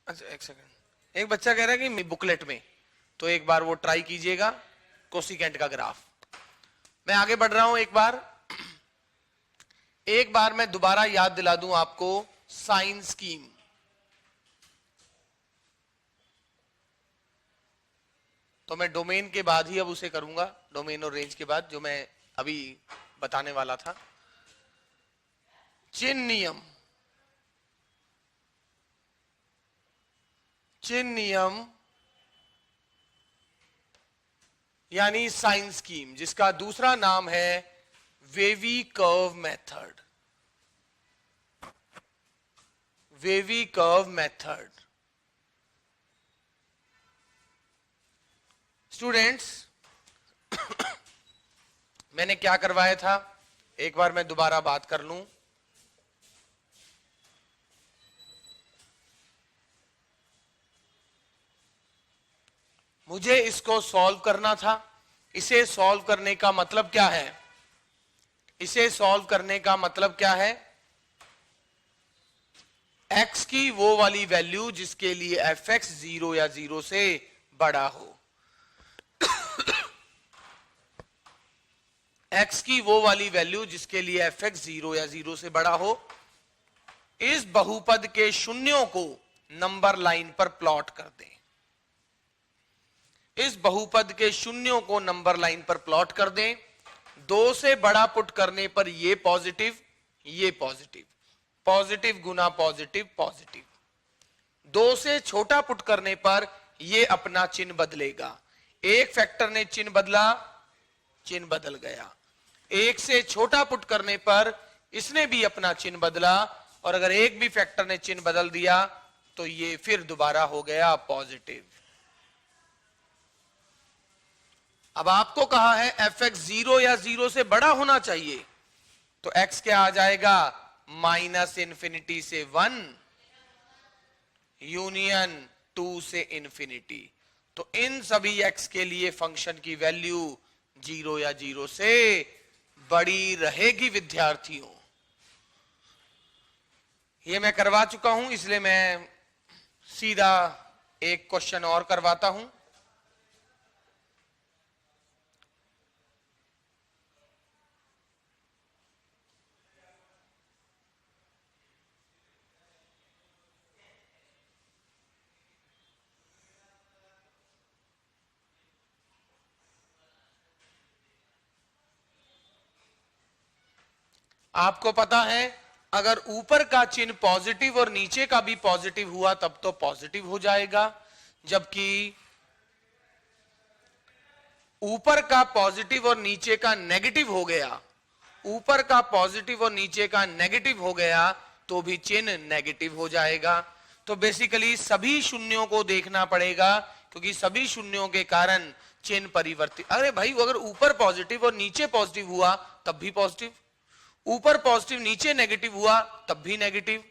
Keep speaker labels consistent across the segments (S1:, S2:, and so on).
S1: अच्छा एक सेकंड, एक बच्चा कह रहा है कि बुकलेट में, तो एक बार वो ट्राई कीजिएगा कोसिकेंट का ग्राफ। मैं आगे बढ़ रहा हूं, एक बार मैं दोबारा याद दिला दूं आपको साइन स्कीम। तो मैं डोमेन के बाद ही अब उसे करूंगा, डोमेन और रेंज के बाद, जो मैं अभी बताने वाला था। चिन्ह नियम, चिन्ह नियम यानी साइन स्कीम, जिसका दूसरा नाम है wavy curve method. Wavy curve method. Students, मैंने क्या करवाया था, एक बार मैं दोबारा बात कर लूं। मुझे इसको सॉल्व करना था। इसे सॉल्व करने का मतलब क्या है? इसे सॉल्व करने का मतलब क्या है? x की वो वाली वैल्यू जिसके लिए fx 0 या 0 से बड़ा हो। x की वो वाली वैल्यू जिसके लिए fx 0 या 0 से बड़ा हो। इस बहुपद के शून्यों को नंबर लाइन पर प्लॉट कर दें। इस बहुपद के शून्यों को नंबर लाइन पर प्लॉट कर दें। 2 से बड़ा पुट करने पर ये पॉजिटिव, ये पॉजिटिव, पॉजिटिव गुना पॉजिटिव, पॉजिटिव। 2 से छोटा पुट करने पर ये अपना चिन्ह बदलेगा। एक फैक्टर ने चिन्ह बदला, चिन्ह बदल गया। 1 से छोटा पुट करने पर इसने भी अपना चिन्ह बदला, और अगर एक भी फैक्टर ने चिन्ह बदल दिया तो ये फिर दोबारा हो गया पॉजिटिव। अब आपको कहा है fx 0 या 0 से बड़ा होना चाहिए, तो x क्या आ जाएगा? -∞ से 1 यूनियन 2 से इंफिनिटी। तो इन सभी x के लिए फंक्शन की वैल्यू 0 या 0 से बड़ी रहेगी विद्यार्थियों। ये मैं करवा चुका हूं, इसलिए मैं सीधा एक क्वेश्चन और करवाता हूं। आपको पता है अगर ऊपर का चिन्ह पॉजिटिव और नीचे का भी पॉजिटिव हुआ तब तो पॉजिटिव हो जाएगा, जबकि ऊपर का पॉजिटिव और नीचे का नेगेटिव हो गया, ऊपर का पॉजिटिव और नीचे का नेगेटिव हो गया तो भी चिन्ह नेगेटिव हो जाएगा। तो बेसिकली सभी शून्यों को देखना पड़ेगा, क्योंकि सभी शून्यों के कारण चिन्ह परिवर्तित। अरे भाई, अगर ऊपर पॉजिटिव और नीचे पॉजिटिव हुआ तब भी पॉजिटिव, ऊपर पॉजिटिव नीचे नेगेटिव हुआ तब भी नेगेटिव।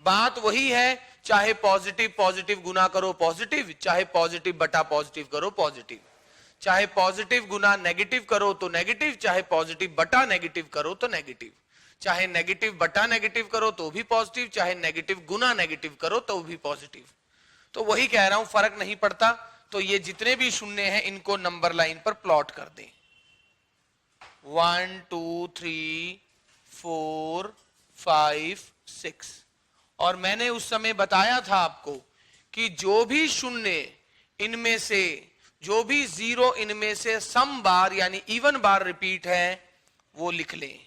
S1: बात वही है, चाहे पॉजिटिव पॉजिटिव गुना करो पॉजिटिव, चाहे पॉजिटिव बटा पॉजिटिव करो पॉजिटिव, चाहे पॉजिटिव गुना नेगेटिव करो तो नेगेटिव, चाहे पॉजिटिव बटा नेगेटिव करो तो नेगेटिव, चाहे नेगेटिव बटा नेगेटिव करो तो भी पॉजिटिव, चाहे नेगेटिव गुना नेगेटिव करो तो भी पॉजिटिव। तो वही कह रहा हूं, फर्क नहीं पड़ता। तो ये जितने भी शून्य हैं इनको नंबर लाइन पर प्लॉट कर दें। 1 2 3 4 5 6। और मैंने उस समय बताया था आपको कि जो भी शून्य इनमें से, जो भी 0 इनमें से सम बार यानी इवन बार रिपीट है वो लिख लें।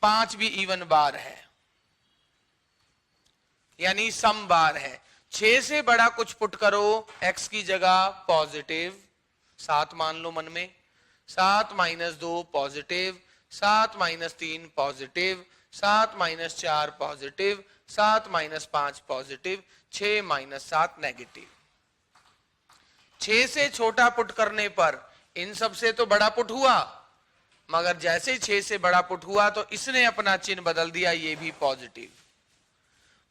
S1: 5 भी इवन बार है यानी सम बार है। 6 से बड़ा कुछ पुट करो, x की जगह पॉजिटिव 7 मान लो मन में, 7 - 2 positive, 7 - 3 positive, 7 - 4 positive, 7 - 5 positive, 6 - 7 negative. 6 से छोटा पुट करने पर इन सब से तो बड़ा पुट हुआ, मगर जैसे 6 से बड़ा पुट हुआ तो इसने अपना चिन्ह बदल दिया, ये भी पॉजिटिव।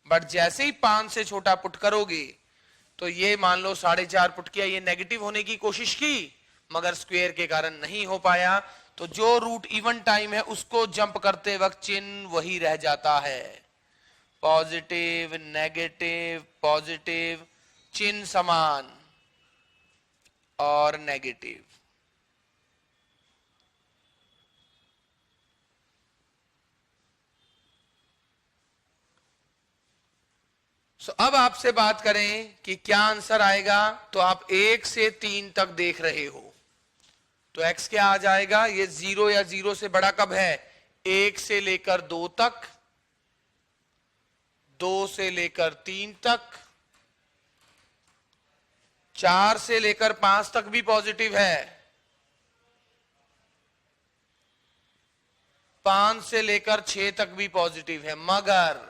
S1: बट जैसे ही 5 से छोटा पुट करोगे तो ये मान लो 4.5 पुट किया, ये नेगेटिव होने की कोशिश की मगर स्क्वायर के कारण नहीं हो पाया। तो जो रूट इवन टाइम है उसको जंप करते वक्त चिन्ह वही रह जाता है, पॉजिटिव नेगेटिव पॉजिटिव, चिन्ह समान और नेगेटिव। अब आपसे बात करें कि क्या आंसर आएगा, तो आप 1 से 3 तक देख रहे हो, तो x क्या आ जाएगा, ये 0 या 0 से बड़ा कब है, 1 से लेकर 2 तक, 2 से लेकर 3 तक, 4 से लेकर 5 तक भी पॉजिटिव है, 5 से लेकर 6 तक भी पॉजिटिव है। मगर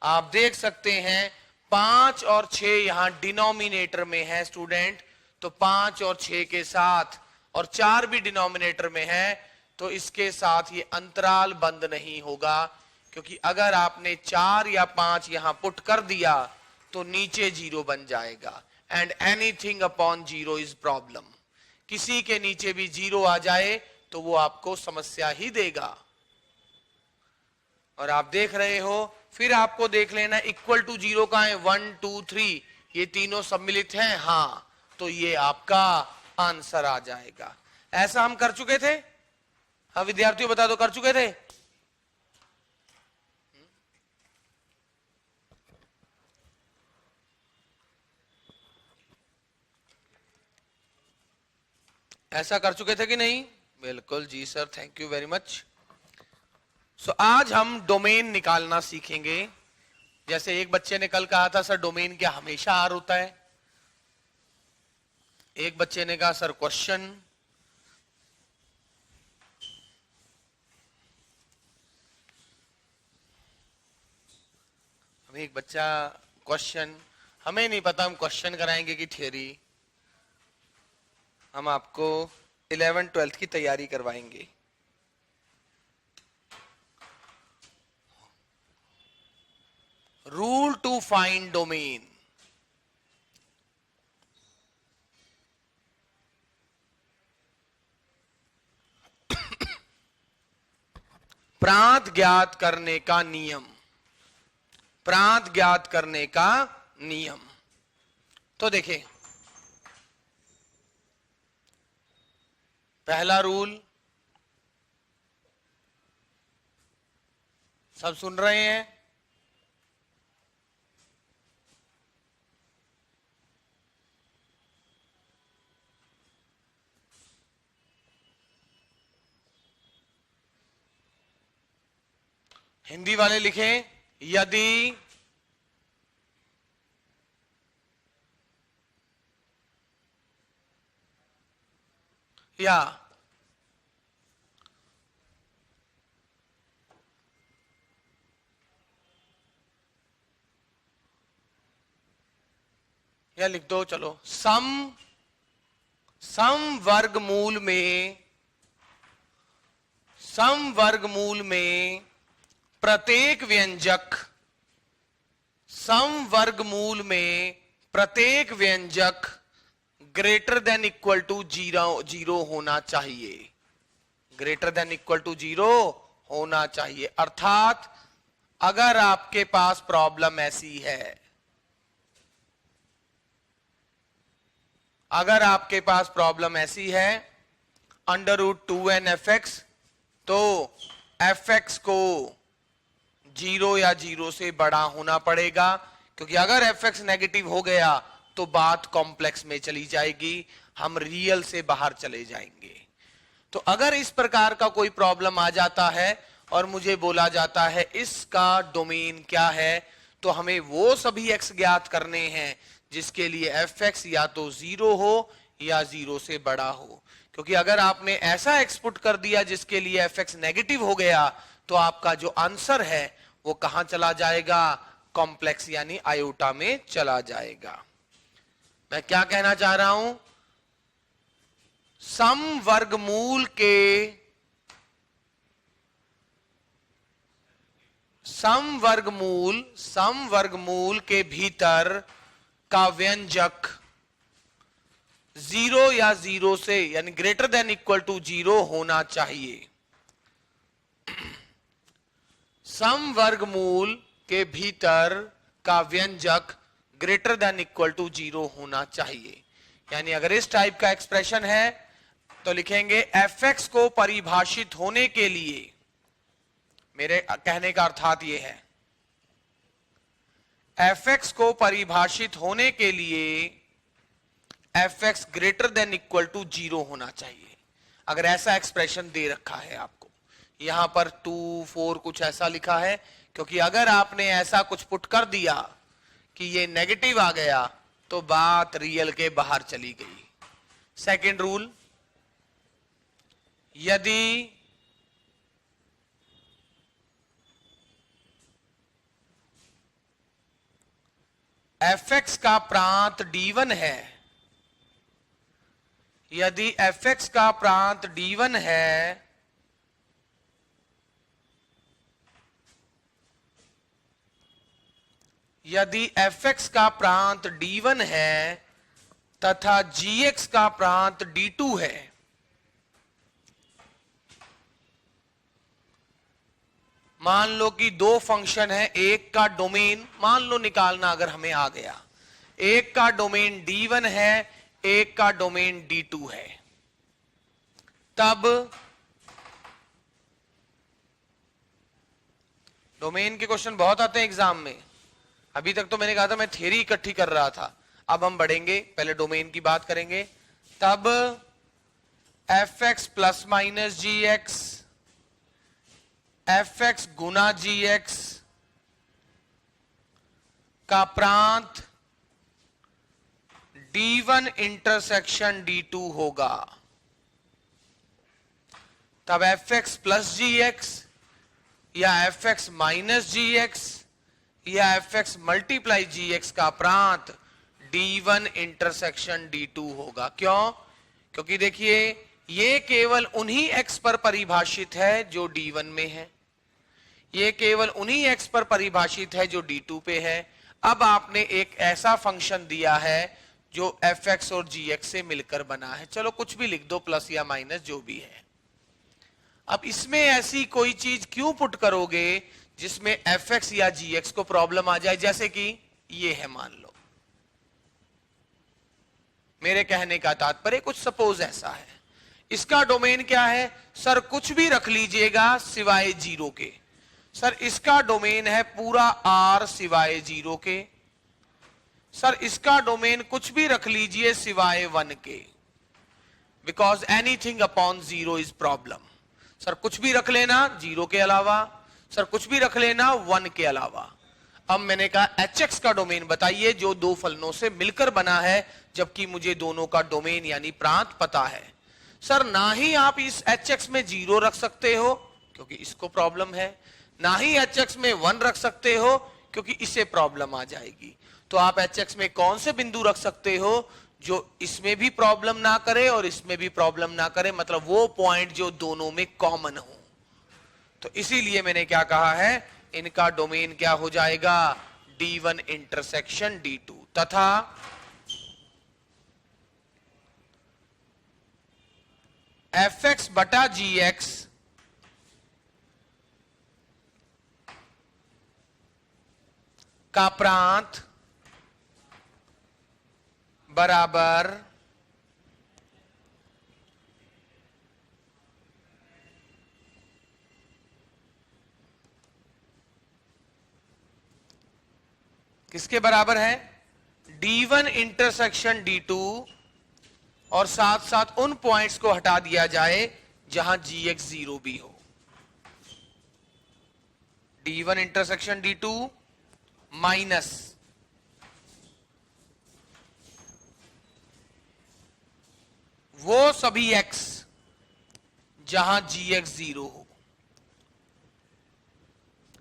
S1: आप देख सकते हैं 5 और 6 यहां डिनोमिनेटर में है स्टूडेंट, तो 5 और 6 के साथ, और 4 भी डिनोमिनेटर में है, तो इसके साथ ये अंतराल बंद नहीं होगा, क्योंकि अगर आपने 4 या 5 यहां पुट कर दिया तो नीचे 0 बन जाएगा, and anything upon 0 is problem. किसी के नीचे भी 0 आ जाए तो वो आपको समस्या ही देगा। और आप देख रहे हो, फिर आपको देख लेना इक्वल टू 0 का है, 1 2 3 ये तीनों सम्मिलित हैं, हाँ, तो ये आपका आंसर आ जाएगा। ऐसा हम कर चुके थे, हाँ विद्यार्थियों बता दो, कर चुके थे? ऐसा कर चुके थे कि नहीं? बिल्कुल जी sir, thank you very much. आज हम डोमेन निकालना सीखेंगे। जैसे एक बच्चे ने कल कहा था सर डोमेन क्या हमेशा आर होता है, एक बच्चे ने कहा सर क्वेश्चन, अब एक बच्चा क्वेश्चन, हमें नहीं पता हम क्वेश्चन कराएंगे कि थियरी, हम आपको 11th 12th की तैयारी करवाएंगे। रूल टू फाइंड डोमेन, प्रांत ज्ञात करने का नियम, प्रांत ज्ञात करने का नियम। तो देखिए, पहला रूल, सब सुन रहे हैं? हिंदी वाले लिखें, यदि या लिख दो, चलो, सम वर्गमूल में प्रत्येक व्यंजक, सम वर्गमूल में प्रत्येक व्यंजक ग्रेटर देन इक्वल टू 0 होना चाहिए, ग्रेटर देन इक्वल टू 0 होना चाहिए। अर्थात अगर आपके पास प्रॉब्लम ऐसी है, अगर आपके पास प्रॉब्लम ऐसी है √2n fx, तो fx को 0 या 0 से बड़ा होना पड़ेगा, क्योंकि अगर fx नेगेटिव हो गया तो बात कॉम्प्लेक्स में चली जाएगी, हम रियल से बाहर चले जाएंगे। तो अगर इस प्रकार का कोई प्रॉब्लम आ जाता है और मुझे बोला जाता है इसका डोमेन क्या है, तो हमें वो सभी x ज्ञात करने हैं जिसके लिए fx या तो 0 हो या 0 से बड़ा हो, क्योंकि अगर आपने ऐसा x पुट कर दिया जिसके लिए fx नेगेटिव हो गया, तो आपका जो आंसर है वो कहां चला जाएगा, कॉम्प्लेक्स यानी आयोटा में चला जाएगा। मैं क्या कहना चाह रहा हूं, सम वर्गमूल के भीतर का व्यंजक 0 या 0 से यानी ग्रेटर देन इक्वल टू 0 होना चाहिए। सम वर्गमूल के भीतर का व्यंजक ग्रेटर देन इक्वल टू 0 होना चाहिए। यानी अगर इस टाइप का एक्सप्रेशन है तो लिखेंगे fx को परिभाषित होने के लिए, मेरे कहने का अर्थात यह है, fx को परिभाषित होने के लिए fx greater than equal to 0 होना चाहिए। अगर ऐसा एक्सप्रेशन दे रखा है आपको, यहां पर 2 4 कुछ ऐसा लिखा है, क्योंकि अगर आपने ऐसा कुछ पुट कर दिया कि ये नेगेटिव आ गया तो बात रियल के बाहर चली गई। सेकंड रूल, यदि fx का प्रांत d1 है, यदि fx का प्रांत d1 है यदि fx का प्रांत d1 है तथा gx का प्रांत d2 है, मान लो कि दो फंक्शन है, एक का डोमेन मान लो निकालना अगर हमें आ गया, एक का डोमेन d1 है, एक का डोमेन d2 है, तब डोमेन के क्वेश्चन बहुत आते हैं एग्जाम में। अभी तक तो मैंने कहा था मैं थ्योरी इकट्ठी कर रहा था, अब हम बढ़ेंगे, पहले डोमेन की बात करेंगे। तब fx plus minus gx, fx गुना gx का प्रांत d1 इंटरसेक्शन d2 होगा। तब fx प्लस gx या fx माइनस gx या fx मल्टीप्लाई gx का प्रांत d1 इंटरसेक्शन d2 होगा। क्यों? क्योंकि देखिए ये केवल उन्हीं x पर परिभाषित है जो d1 में है, ये केवल उन्हीं x पर परिभाषित है जो d2 पे है। अब आपने एक ऐसा फंक्शन दिया है जो fx और gx से मिलकर बना है, चलो कुछ भी लिख दो, प्लस या माइनस जो भी है। अब इसमें ऐसी कोई चीज क्यों पुट करोगे जिसमें fx या gx को प्रॉब्लम आ जाए, जैसे कि ये है, मान लो, मेरे कहने का तात्पर्य कुछ सपोज ऐसा है, इसका डोमेन क्या है, सर कुछ भी रख लीजिएगा सिवाय 0 के। सर इसका डोमेन है पूरा R सिवाय 0 के। सर इसका डोमेन कुछ भी रख लीजिए सिवाय 1 के, because anything upon 0 is problem. Sir कुछ भी रख लेना 0 के अलावा, सर कुछ भी रख लेना 1 के अलावा। अब मैंने कहा hx का डोमेन बताइए जो दो फलनों से मिलकर बना है, जबकि मुझे दोनों का डोमेन यानी प्रांत पता है। सर ना ही आप इस hx में 0 रख सकते हो क्योंकि इसको प्रॉब्लम है, ना ही hx में 1 रख सकते हो क्योंकि इसे प्रॉब्लम आ जाएगी। तो आप hx में कौन से बिंदु रख सकते हो जो इसमें भी प्रॉब्लम ना करे और इसमें भी प्रॉब्लम ना करे, मतलब वो पॉइंट जो दोनों में कॉमन हो। तो इसीलिए मैंने क्या कहा है, इनका डोमेन क्या हो जाएगा, d1 इंटरसेक्शन d2, तथा fx बटा gx का प्रांत बराबर किसके बराबर है, d1 इंटरसेक्शन d2, और साथ साथ उन पॉइंट्स को हटा दिया जाए जहां gx 0 भी हो। d1 इंटरसेक्शन d2 माइनस वो सभी x जहां gx 0 हो,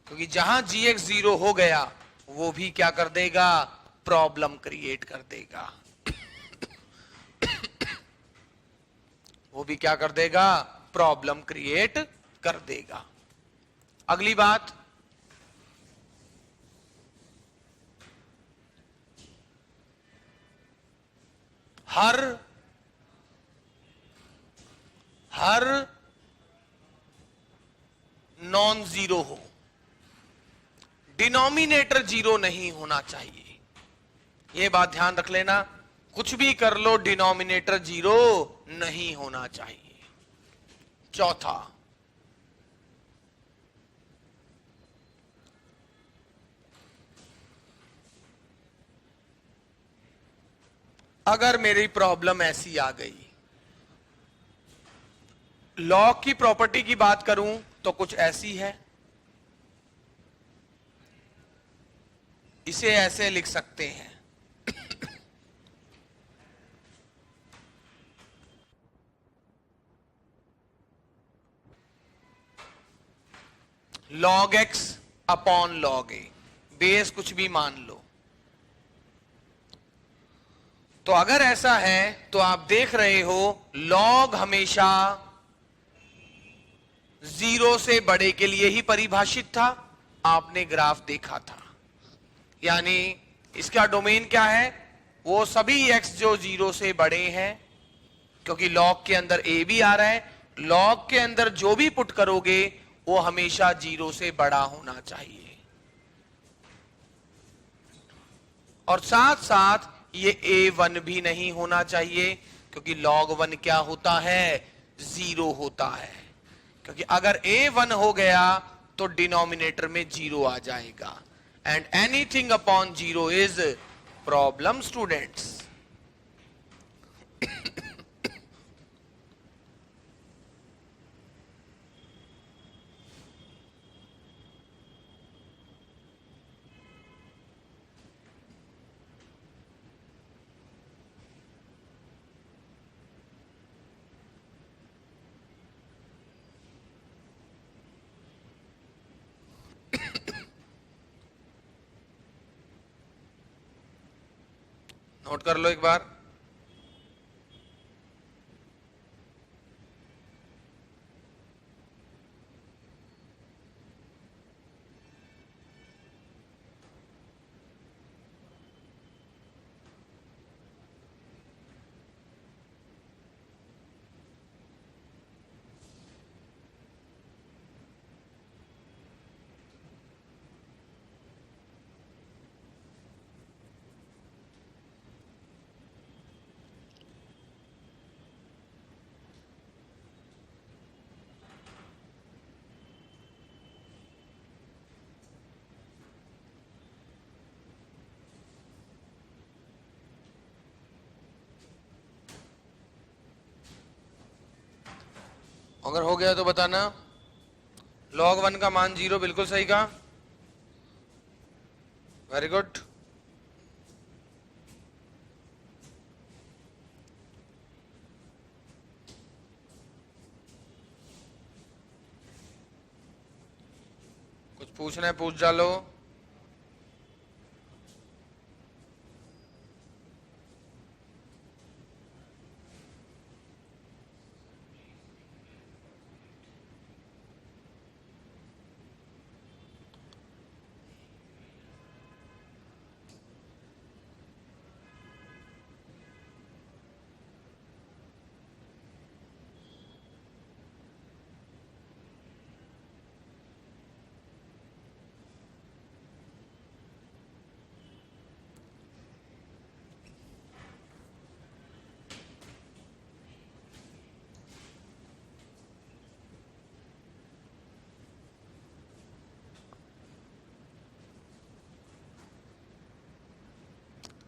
S1: क्योंकि जहां gx 0 हो गया वो भी क्या कर देगा, प्रॉब्लम क्रिएट कर देगा। वो भी क्या कर देगा, प्रॉब्लम क्रिएट कर देगा। अगली बात, हर नॉन जीरो हो, डिनोमिनेटर जीरो नहीं होना चाहिए। यह बात ध्यान रख लेना, कुछ भी कर लो डिनोमिनेटर जीरो नहीं होना चाहिए। चौथा, अगर मेरी प्रॉब्लम ऐसी आ गई, लॉग की प्रॉपर्टी की बात करूं तो कुछ ऐसी है, इसे ऐसे लिख सकते हैं, log x upon log a, base कुछ भी मान लो। तो अगर ऐसा है तो आप देख रहे हो log हमेशा जीरो से बड़े के लिए ही परिभाषित था, आपने ग्राफ देखा था। यानी इसका डोमेन क्या है, वो सभी x जो जीरो से बड़े हैं, क्योंकि log के अंदर a भी आ रहा है, log के अंदर जो भी पुट करोगे वो हमेशा जीरो से बड़ा होना चाहिए। और साथ साथ ये a1 भी नहीं होना चाहिए, क्योंकि log 1 क्या होता है, जीरो होता है। क्योंकि अगर a1 हो गया तो डिनोमिनेटर में जीरो आ जाएगा, and anything upon zero is problem students. Note कर लो एक बार, अगर हो गया तो बताना। log 1 का मान जीरो, बिल्कुल सही कहा, वेरी गुड। कुछ पूछना है पूछ डालो।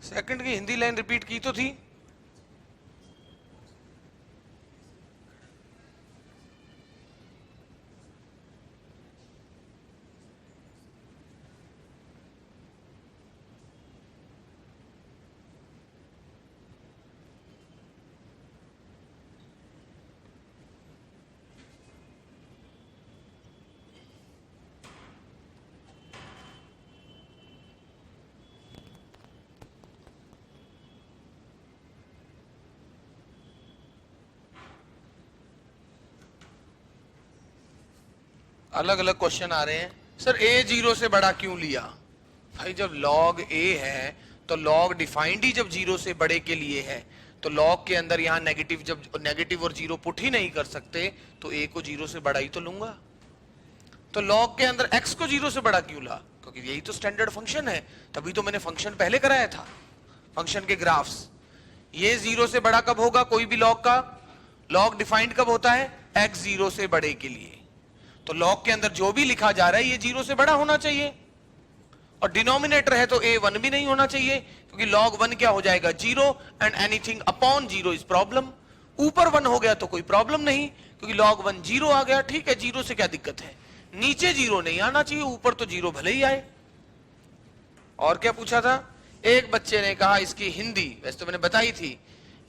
S1: सेकंड की हिंदी लाइन रिपीट की तो थी। अलग अलग क्वेश्चन आ रहे हैं, सर a जीरो से बड़ा क्यों लिया? भाई जब log a है तो log डिफाइंड ही जब जीरो से बड़े के लिए है, तो log के अंदर यहाँ नेगेटिव, जब नेगेटिव और जीरो पुट ही नहीं कर सकते तो a को जीरो से बड़ा ही तो लूंगा। तो log के अंदर x को जीरो से बड़ा क्यों ला? क्योंकि क्योंकि यही तो स्टैंडर्ड फंक्शन है, तभी तो मैंने फंक्शन पहले कराया था, फंक्शन के ग्राफ्स। ये 0 से बड़ा कब होगा कोई भी लॉग का? लॉग डिफाइंड कब होता है? x 0 से बड़े के लिए। तो लॉग के अंदर जो भी लिखा जा रहा है ये 0 से बड़ा होना चाहिए, और डिनोमिनेटर है तो a 1 भी नहीं होना चाहिए, क्योंकि log 1 क्या हो जाएगा? 0, and anything upon 0 is problem. ऊपर 1 हो गया तो कोई प्रॉब्लम नहीं, क्योंकि log 1 0 आ गया, ठीक है, 0 से क्या दिक्कत है? नीचे 0 नहीं आना चाहिए, ऊपर तो 0 भले ही आए। और क्या पूछा था? एक बच्चे ने कहा इसकी हिंदी, वैसे तो मैंने बताई थी,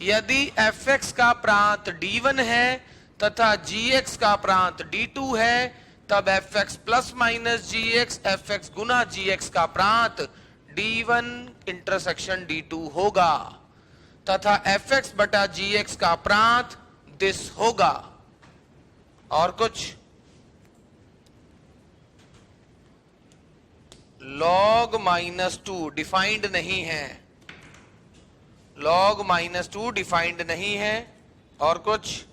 S1: यदि fx का प्रांत d1 है तथा gx का प्रांत d2 है, तब fx plus minus gx fx गुना gx का प्रांत d1 इंटरसेक्शन d2 होगा, तथा fx बटा gx का प्रांत दिस होगा। और कुछ? log -2 डिफाइंड नहीं है, log -2 डिफाइंड नहीं है। और कुछ?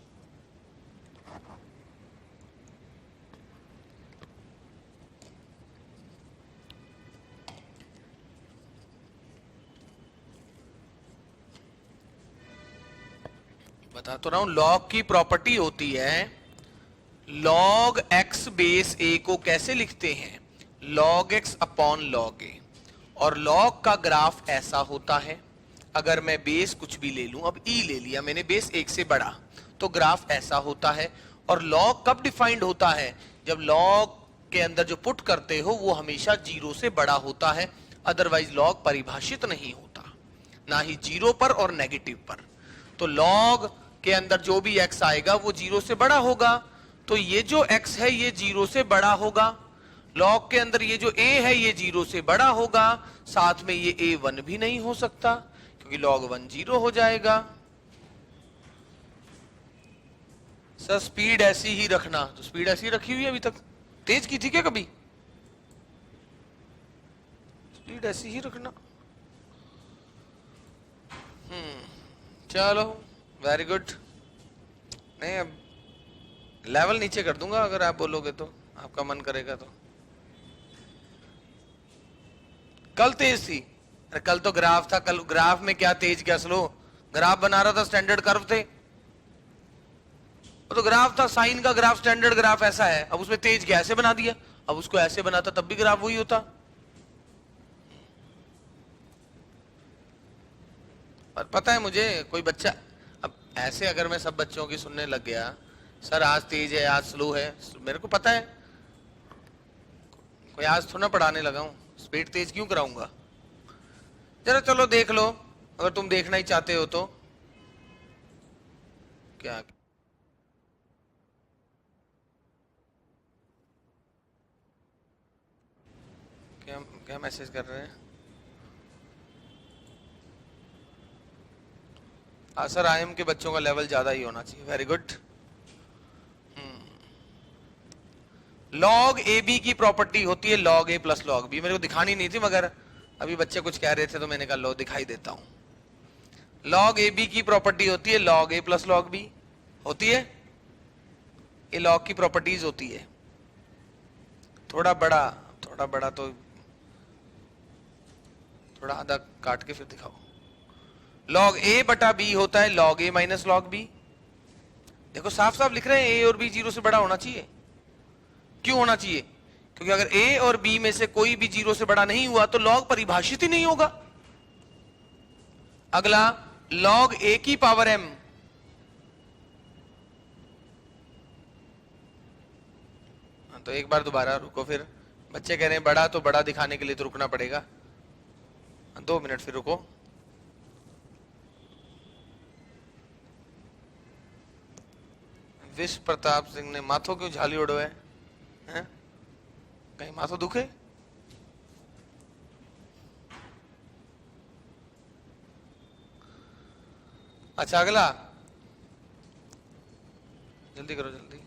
S1: बता तो रहा हूं, log की प्रॉपर्टी होती है, log x बेस a को कैसे लिखते हैं? log x upon log a। और log का ग्राफ ऐसा होता है, अगर मैं बेस कुछ भी ले लूं, अब e ले लिया मैंने, बेस 1 से बड़ा, तो ग्राफ ऐसा होता है। और log कब डिफाइंड होता है? जब log के अंदर जो पुट करते हो वो हमेशा 0 से बड़ा होता है, अदरवाइज log परिभाषित नहीं होता, ना ही 0 पर और नेगेटिव पर। तो log के अंदर जो भी x आएगा वो 0 से बड़ा होगा, तो ये जो x है ये 0 से बड़ा होगा। log के अंदर ये जो a है ये 0 से बड़ा होगा, साथ में ये a 1 भी नहीं हो सकता, क्योंकि log 1 0 हो जाएगा। सर स्पीड ऐसी ही रखना, तो स्पीड ऐसी रखी हुई है अभी तक, तेज की थी क्या कभी? स्पीड ऐसी ही रखना। चलो वेरी गुड। नहीं, अब लेवल नीचे कर दूंगा अगर आप बोलोगे तो, आपका मन करेगा तो। कल तेज थी? अरे कल तो ग्राफ था, कल ग्राफ में क्या तेज क्या स्लो? ग्राफ बना रहा था, स्टैंडर्ड कर्व थे, वो तो ग्राफ था, साइन का ग्राफ, स्टैंडर्ड ग्राफ ऐसा है, अब उसमें तेज क्या ऐसे बना दिया, अब उसको ऐसे बनाता तब भी ग्राफ वही होता। पर पता है मुझे, कोई बच्चा, अब ऐसे अगर मैं सब बच्चों की सुनने लग गया, सर आज तेज है आज स्लो है, मेरे को पता है, कोई आज थोड़ा पढ़ाने लगा हूं, स्पीड तेज क्यों कराऊंगा? जरा चलो देख लो, अगर तुम देखना ही चाहते हो तो। क्या क्या क्या मैसेज कर रहे हैं? सर आईएम के बच्चों का लेवल ज्यादा ही होना चाहिए, very good. log A B की प्रॉपर्टी होती है log a plus log b, मेरे को दिखानी नहीं थी मगर अभी बच्चे कुछ कह रहे थे तो मैंने कहा लो दिखाई देता हूं। log ए बी की प्रॉपर्टी होती है log a plus log b, होती है, ये log की प्रॉपर्टीज होती है। थोड़ा बड़ा तो थोड़ा आधा काट के फिर दिखाओ। log a बटा b होता है log a minus log b। देखो साफ साफ लिख रहे हैं a और b 0 से बड़ा होना चाहिए। क्यों होना चाहिए? क्योंकि अगर a और b में से कोई भी 0 से बड़ा नहीं हुआ तो log परिभाषित ही नहीं होगा। अगला log a की पावर m, तो एक बार दोबारा रुको, फिर बच्चे कह रहे हैं बड़ा, तो बड़ा दिखाने के लिए तो रुकना पड़ेगा, 2 मिनट फिर रुको। विश्व प्रताप सिंह ने माथो क्यों झाली उड़ो है? कहीं माथो दुखे? अच्छा अगला, जल्दी करो जल्दी।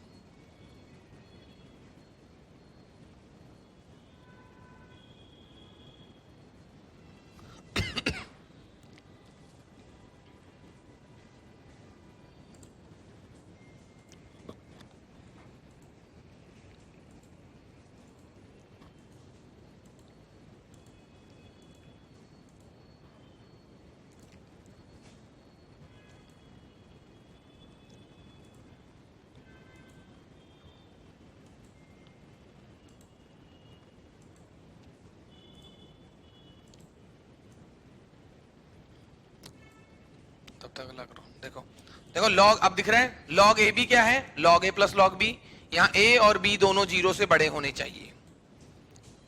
S1: अगला करो। देखो देखो लॉग अब दिख रहा है, लॉग ए बी क्या है, लॉग ए प्लस लॉग बी। यहां ए और बी दोनों जीरो से बड़े होने चाहिए।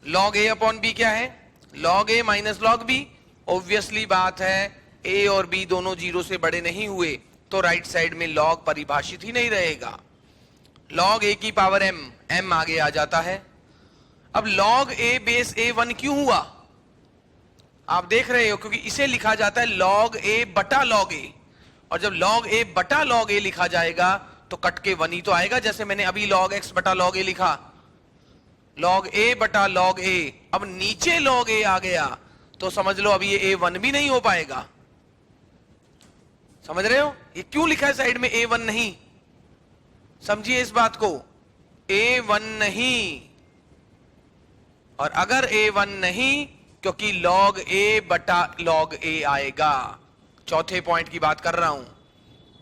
S1: लॉग ए अपॉन बी क्या है, लॉग ए माइनस लॉग बी। ऑब्वियसली बात है ए और बी दोनों जीरो से बड़े नहीं हुए तो राइट साइड में लॉग परिभाषित ही नहीं रहेगा। लॉग ए की पावर एम, एम आगे आ जाता है। अब लॉग ए बेस ए वन क्यों हुआ, आप देख रहे हो, क्योंकि इसे लिखा जाता है लॉग ए बटा लॉग ए, और जब लॉग ए बटा लॉग ए लिखा जाएगा तो कट के वन ही तो आएगा, जैसे मैंने अभी लॉग एक्स बटा लॉग ए लिखा, लॉग ए बटा लॉग ए। अब नीचे लॉग ए आ गया तो समझ लो अभी ये ए वन भी नहीं हो पाएगा। समझ रहे हो ये क्यों लिखा है साइड में ए वन नहीं, समझिए इस बात को, ए वन नहीं। और अगर ए वन नहीं, क्योंकि लॉग ए बटा लॉग ए आएगा, चौथे पॉइंट की बात कर रहा हूं,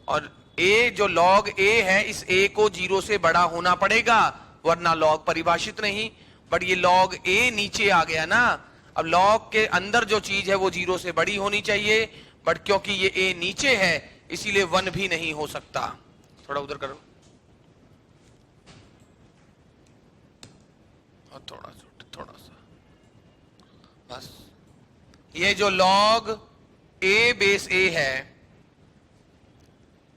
S1: और ए जो लॉग ए है इस ए को जीरो से बड़ा होना पड़ेगा वरना लॉग परिभाषित नहीं। बट ये लॉग ए नीचे आ गया ना, अब लॉग के अंदर जो चीज है वो जीरो से बड़ी होनी चाहिए, बट क्योंकि ये ए नीचे है इसीलिए वन भी नहीं हो सकता। थोड़ा उधर करो और थोड़ा सा बस। ये जो लॉग ए बेस ए है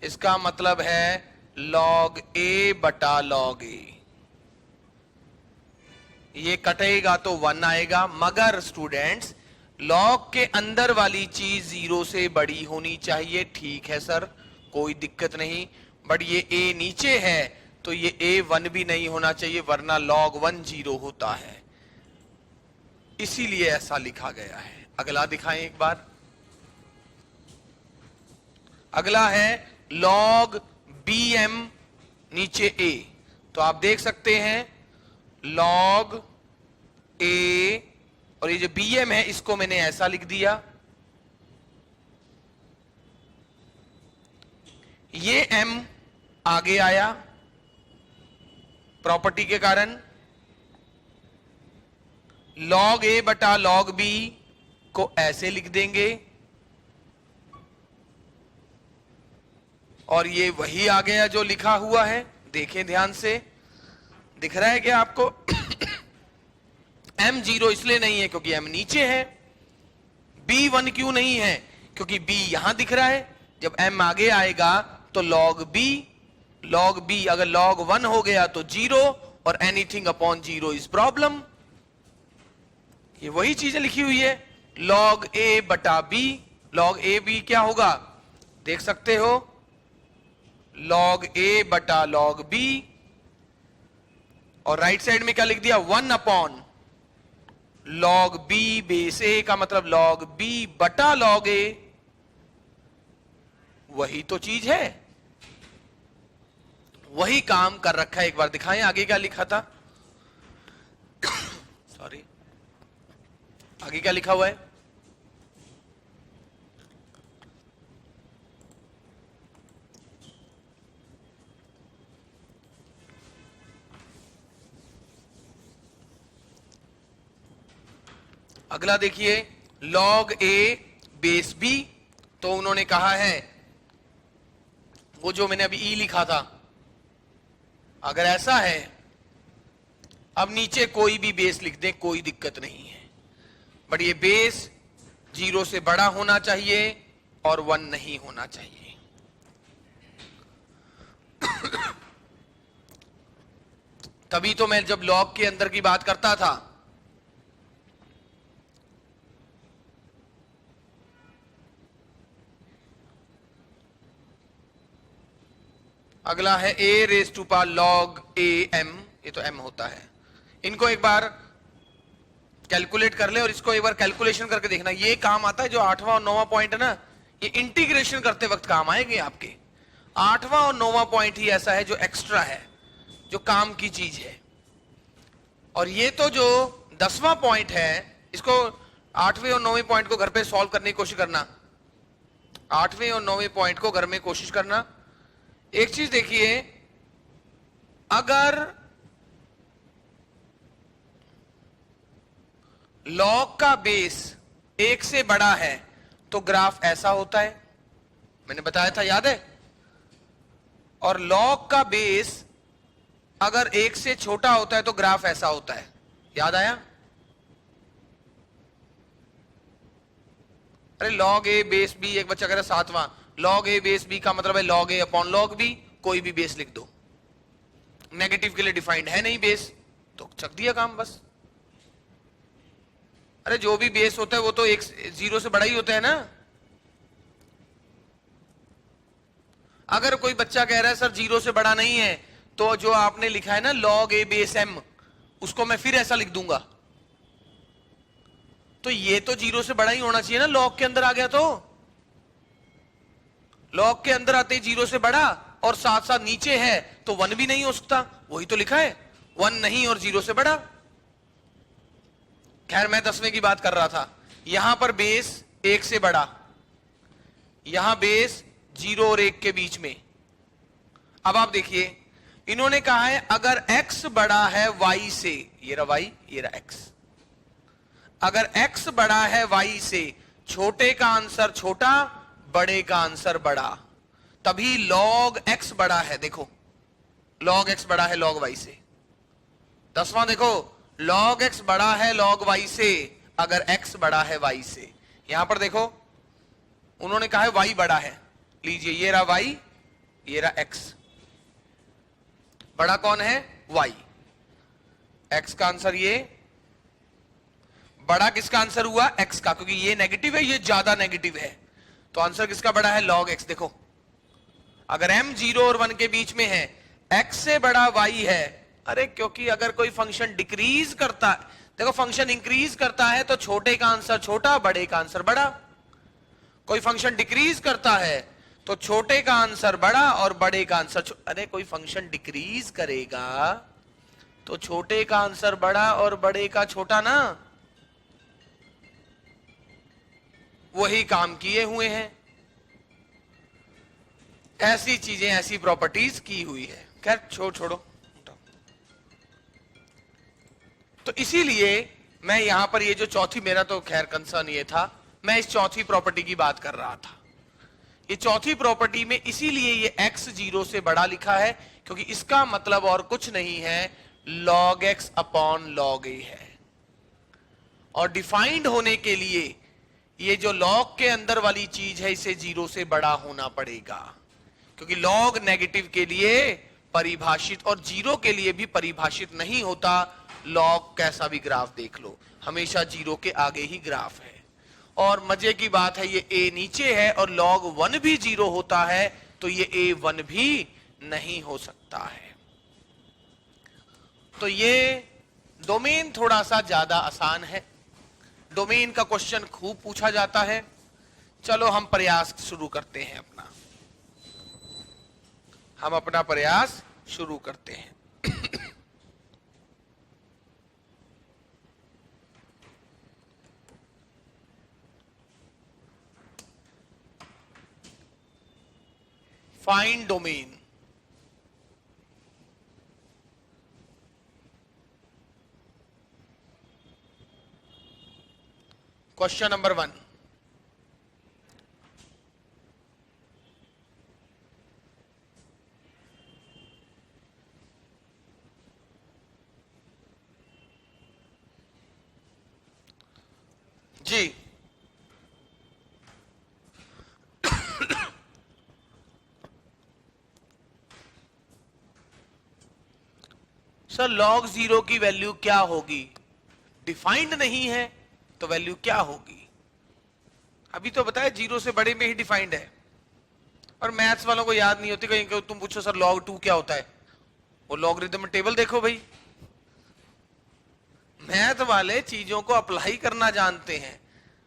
S1: इसका मतलब है लॉग ए बटा लॉग ए, ये कटेगा तो वन आएगा। मगर स्टूडेंट्स लॉग के अंदर वाली चीज जीरो से बड़ी होनी चाहिए, ठीक है सर कोई दिक्कत नहीं, बट ये ए नीचे है तो ये ए वन भी नहीं होना चाहिए वरना लॉग वन जीरो होता है, इसीलिए ऐसा लिखा गया है। अगला दिखाएं एक बार। अगला है लॉग बी एम नीचे ए, तो आप देख सकते हैं लॉग ए, और ये जो बी एम है इसको मैंने ऐसा लिख दिया, ये एम आगे आया प्रॉपर्टी के कारण, लॉग ए बटा लॉग बी को ऐसे लिख देंगे, और ये वही आ गया जो लिखा हुआ है। देखें ध्यान से, दिख रहा है क्या आपको? m जीरो इसलिए नहीं है क्योंकि m नीचे है। b वन क्यों नहीं है, क्योंकि b यहां दिख रहा है, जब m आगे आएगा तो log b अगर log वन हो गया तो जीरो, और anything upon zero is problem. ये वही चीजें लिखी हुई है, log a बटा b, log a b क्या होगा देख सकते हो, log a बटा log b, और राइट साइड में क्या लिख दिया, one upon log b base a, का मतलब log b बटा log a, वही तो चीज है, वही काम कर रखा है। एक बार दिखाएं आगे क्या लिखा था। सॉरी, आगे क्या लिखा हुआ है, अगला देखिए log a बेस b, तो उन्होंने कहा है वो जो मैंने अभी e लिखा था, अगर ऐसा है, अब नीचे कोई भी बेस लिख दें कोई दिक्कत नहीं है, बट ये बेस जीरो से बड़ा होना चाहिए और वन नहीं होना चाहिए। तभी तो मैं जब लॉग के अंदर की बात करता था, अगला है a raise to power log a m, ये तो m होता है। इनको एक बार कैलकुलेट कर ले और इसको एक बार कैलकुलेशन करके देखना, ये काम आता है जो 8वां और 9वां पॉइंट है ना, ये इंटीग्रेशन करते वक्त काम आएंगे आपके। 8वां और 9वां पॉइंट ही ऐसा है जो एक्स्ट्रा है, जो काम की चीज है, और ये तो जो 10वां पॉइंट है इसको 8वें और 9वें पॉइंट को घर पे सॉल्व करने की कोशिश करना, 8वें और 9वें पॉइंट को घर में कोशिश करना। एक चीज देखिए, अगर लॉग का बेस 1 से बड़ा है तो ग्राफ ऐसा होता है, मैंने बताया था, याद है? और लॉग का बेस अगर 1 से छोटा होता है तो ग्राफ ऐसा होता है, याद आया? अरे लॉग ए बेस बी, एक बच्चा कह रहा है 7वां, लॉग ए बेस बी का मतलब है लॉग ए अपॉन लॉग बी, कोई भी बेस लिख दो, नेगेटिव के लिए डिफाइंड है नहीं बेस, तो चक दिया काम बस। अरे जो भी बेस होता है वो तो 0 से बड़ा ही होता है ना। अगर कोई बच्चा कह रहा है सर 0 से बड़ा नहीं है, तो जो आपने लिखा है ना लॉग ए बेस एम, उसको मैं फिर ऐसा लिख दूंगा, तो ये तो 0 से बड़ा ही होना चाहिए ना, लॉग के अंदर आ गया तो। लॉग के अंदर आते ही 0 से बड़ा और साथ साथ नीचे है तो 1 भी नहीं हो सकता, वही तो लिखा है, 1 नहीं और 0 से बड़ा। खैर मैं 10वें की बात कर रहा था। यहां पर बेस 1 से बड़ा, यहां बेस 0 और 1 के बीच में। अब आप देखिए, इन्होंने कहा है अगर x बड़ा है y से, ये रहा y, ये रहा x, अगर x बड़ा है y से, छोटे का आंसर छोटा, बड़े का आंसर बड़ा, तभी log x बड़ा है। देखो log x बड़ा है log y से। 10वां देखो, log x बड़ा है log y से अगर x बड़ा है y से। यहां पर देखो उन्होंने कहा है y बड़ा है, लीजिए ये रहा y, ये रहा x, बड़ा कौन है? y। x का आंसर ये, बड़ा किसका आंसर हुआ? x का, क्योंकि ये नेगेटिव है, ये ज्यादा नेगेटिव है, तो आंसर किसका बड़ा है? log x। देखो अगर m 0 और 1 के बीच में है, x से बड़ा y है। अरे क्योंकि अगर कोई फंक्शन डिक्रीज करता है, देखो फंक्शन इंक्रीज करता है तो छोटे का आंसर छोटा, बड़े का आंसर बड़ा। कोई फंक्शन डिक्रीज करता है तो छोटे का आंसर बड़ा और बड़े का आंसर अरे कोई फंक्शन डिक्रीज करेगा तो छोटे का आंसर बड़ा और बड़े का छोटा ना, वही काम किए हुए हैं। ऐसी चीजें, ऐसी प्रॉपर्टीज की हुई है। खैर छोड़ो। तो इसीलिए मैं यहां पर ये जो चौथी, मेरा तो खैर कंसर्न ये था, मैं इस चौथी प्रॉपर्टी की बात कर रहा था। ये चौथी प्रॉपर्टी में इसीलिए ये x 0 से बड़ा लिखा है, क्योंकि इसका मतलब और कुछ नहीं है, log x upon log a है। और डिफाइंड होने के लिए ये जो log के अंदर वाली चीज है, इसे 0 से बड़ा होना पड़ेगा, क्योंकि log नेगेटिव के लिए परिभाषित और 0 के लिए भी परिभाषित नहीं होता। log कैसा भी ग्राफ देख लो, हमेशा 0 के आगे ही ग्राफ है। और मजे की बात है, ये a नीचे है और log 1 भी 0 होता है, तो ये a1 भी नहीं हो सकता है। तो ये डोमेन थोड़ा सा ज्यादा आसान है, डोमेन का क्वेश्चन खूब पूछा जाता है। चलो हम प्रयास शुरू करते हैं अपना, हम अपना प्रयास शुरू करते हैं। Find domain. क्वेश्चन नंबर 1, जी सर log 0 की वैल्यू क्या होगी? डिफाइंड नहीं है तो वैल्यू क्या होगी? अभी तो बताया 0 से बड़े में ही डिफाइंड है। और मैथ्स वालों को याद नहीं होती, कहीं तुम पूछो सर log 2 क्या होता है, वो लॉगरिथम टेबल देखो भाई। मैथ वाले चीजों को अप्लाई करना जानते हैं।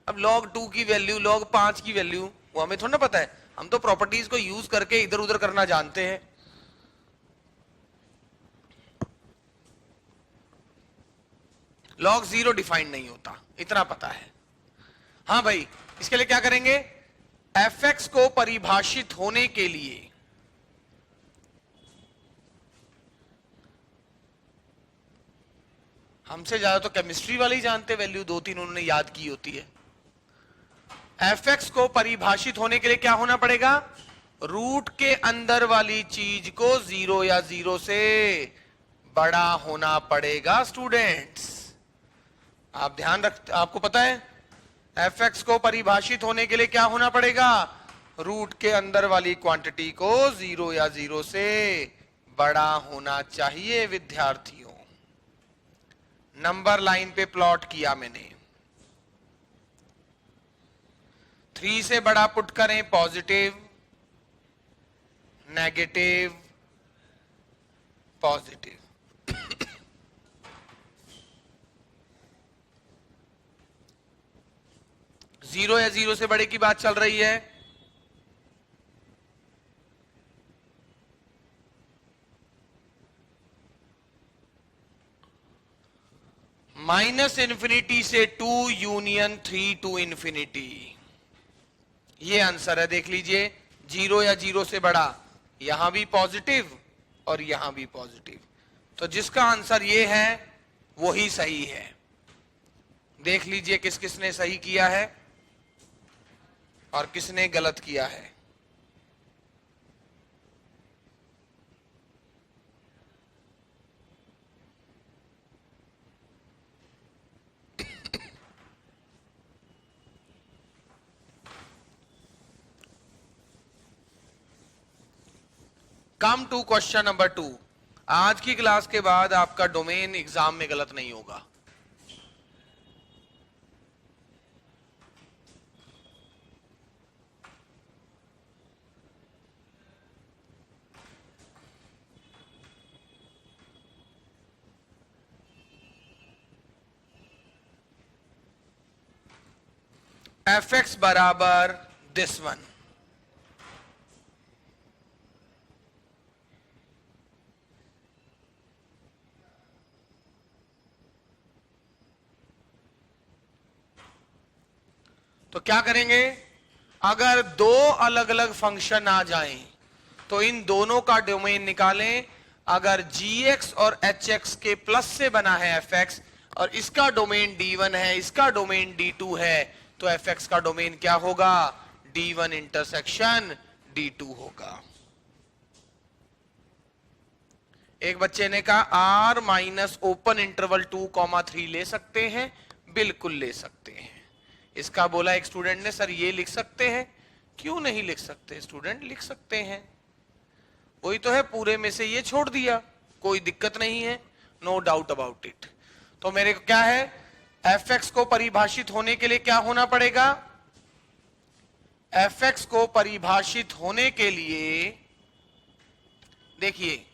S1: अब log 2 की वैल्यू, log 5 की वैल्यू, वो हमें थोड़ा ना पता है, हम तो प्रॉपर्टीज को यूज करके इधर उधर करना जानते हैं। log 0 डिफाइंड नहीं होता, इतना पता है। हाँ भाई, इसके लिए क्या करेंगे? fx को परिभाषित होने के लिए हमसे ज्यादा तो केमिस्ट्री वाले ही जानते, वैल्यू 2-3 उन्होंने याद की होती है। एफ एक्स को परिभाषित होने के लिए क्या होना पड़ेगा? रूट के अंदर वाली चीज को जीरो या जीरो से बड़ा होना पड़ेगा स्टूडेंट्स। आप ध्यान रख, आपको पता है एफ एक्स को परिभाषित होने के लिए क्या होना पड़ेगा? रूट के अंदर वाली क्वांटिटी को जीरो या जीरो से बड़ा होना चाहिए विद्यार्थियों। नंबर लाइन पे प्लॉट किया मैंने। 3 से बड़ा पुट करें पॉजिटिव, नेगेटिव, पॉजिटिव। जीरो या जीरो से बड़े की बात चल रही है। माइनस इन्फिनिटी से 2 यूनियन 3 टू इन्फिनिटी, ये आंसर है। देख लीजिए, जीरो या जीरो से बड़ा, यहां भी पॉजिटिव और यहां भी पॉजिटिव, तो जिसका आंसर ये है वही सही है। देख लीजिए किस किसने सही किया है और किसने गलत किया है। Come to question number 2। आज की क्लास के बाद आपका डोमेन एग्जाम में गलत नहीं होगा। एफ एक्स बराबर दिस वन, तो क्या करेंगे? अगर दो अलग अलग फंक्शन आ जाएं तो इन दोनों का डोमेन निकालें। अगर gx और hx के प्लस से बना है fx और इसका डोमेन d1 है, इसका डोमेन d2 है, तो fx का डोमेन क्या होगा? d1 इंटरसेक्शन d2 होगा। एक बच्चे ने कहा r माइनस ओपन इंटरवल 2,3 ले सकते हैं। बिल्कुल ले सकते हैं। इसका बोला एक स्टूडेंट ने, सर ये लिख सकते हैं? क्यों नहीं लिख सकते स्टूडेंट, लिख सकते हैं। वही तो है, पूरे में से ये छोड़ दिया, कोई दिक्कत नहीं है, नो डाउट अबाउट इट। तो मेरे को क्या है, एफ एक्स को परिभाषित होने के लिए क्या होना पड़ेगा? एफ एक्स को परिभाषित होने के लिए, देखिए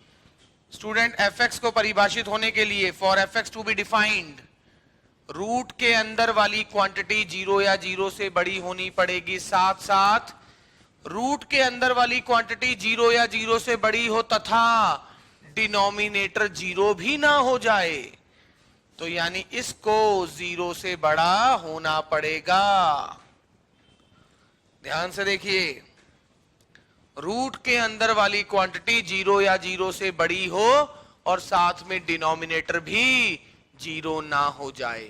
S1: स्टूडेंट, एफ एक्स को परिभाषित होने के लिए for F X to be defined, root के अंदर वाली क्वांटिटी जीरो या जीरो से बड़ी होनी पड़ेगी, साथ साथ रूट के अंदर वाली क्वांटिटी जीरो या जीरो से बड़ी हो तथा डिनोमिनेटर जीरो भी ना हो जाए। तो यानी इसको जीरो से बड़ा होना पड़ेगा। ध्यान से देखिए, रूट के अंदर वाली क्वांटिटी जीरो या जीरो से बड़ी हो और साथ में डिनोमिनेटर भी जीरो ना हो जाए,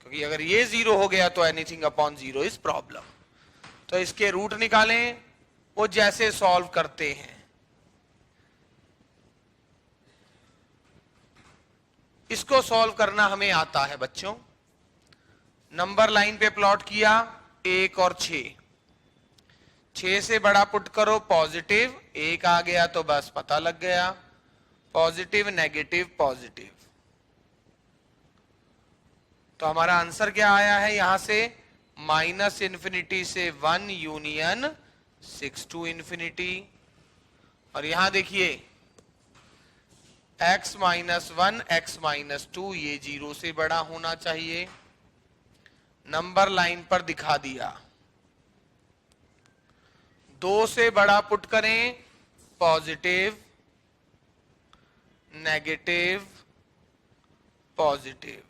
S1: क्योंकि अगर ये जीरो हो गया तो anything upon zero is problem. तो इसके रूट निकालें, वो जैसे सॉल्व करते हैं। इसको सॉल्व करना हमें आता है बच्चों। नंबर लाइन पे प्लॉट किया 1 और 6, 6 से बड़ा पुट करो पॉजिटिव, 1 आ गया तो बस पता लग गया, पॉजिटिव नेगेटिव पॉजिटिव। तो हमारा आंसर क्या आया है यहां से? माइनस इन्फिनिटी से 1 यूनियन 6 टू इन्फिनिटी। और यहां देखिए x माइनस 1 x माइनस 2, ये जीरो से बड़ा होना चाहिए। नंबर लाइन पर दिखा दिया। 2 से बड़ा पुट करें पॉजिटिव, नेगेटिव, पॉजिटिव।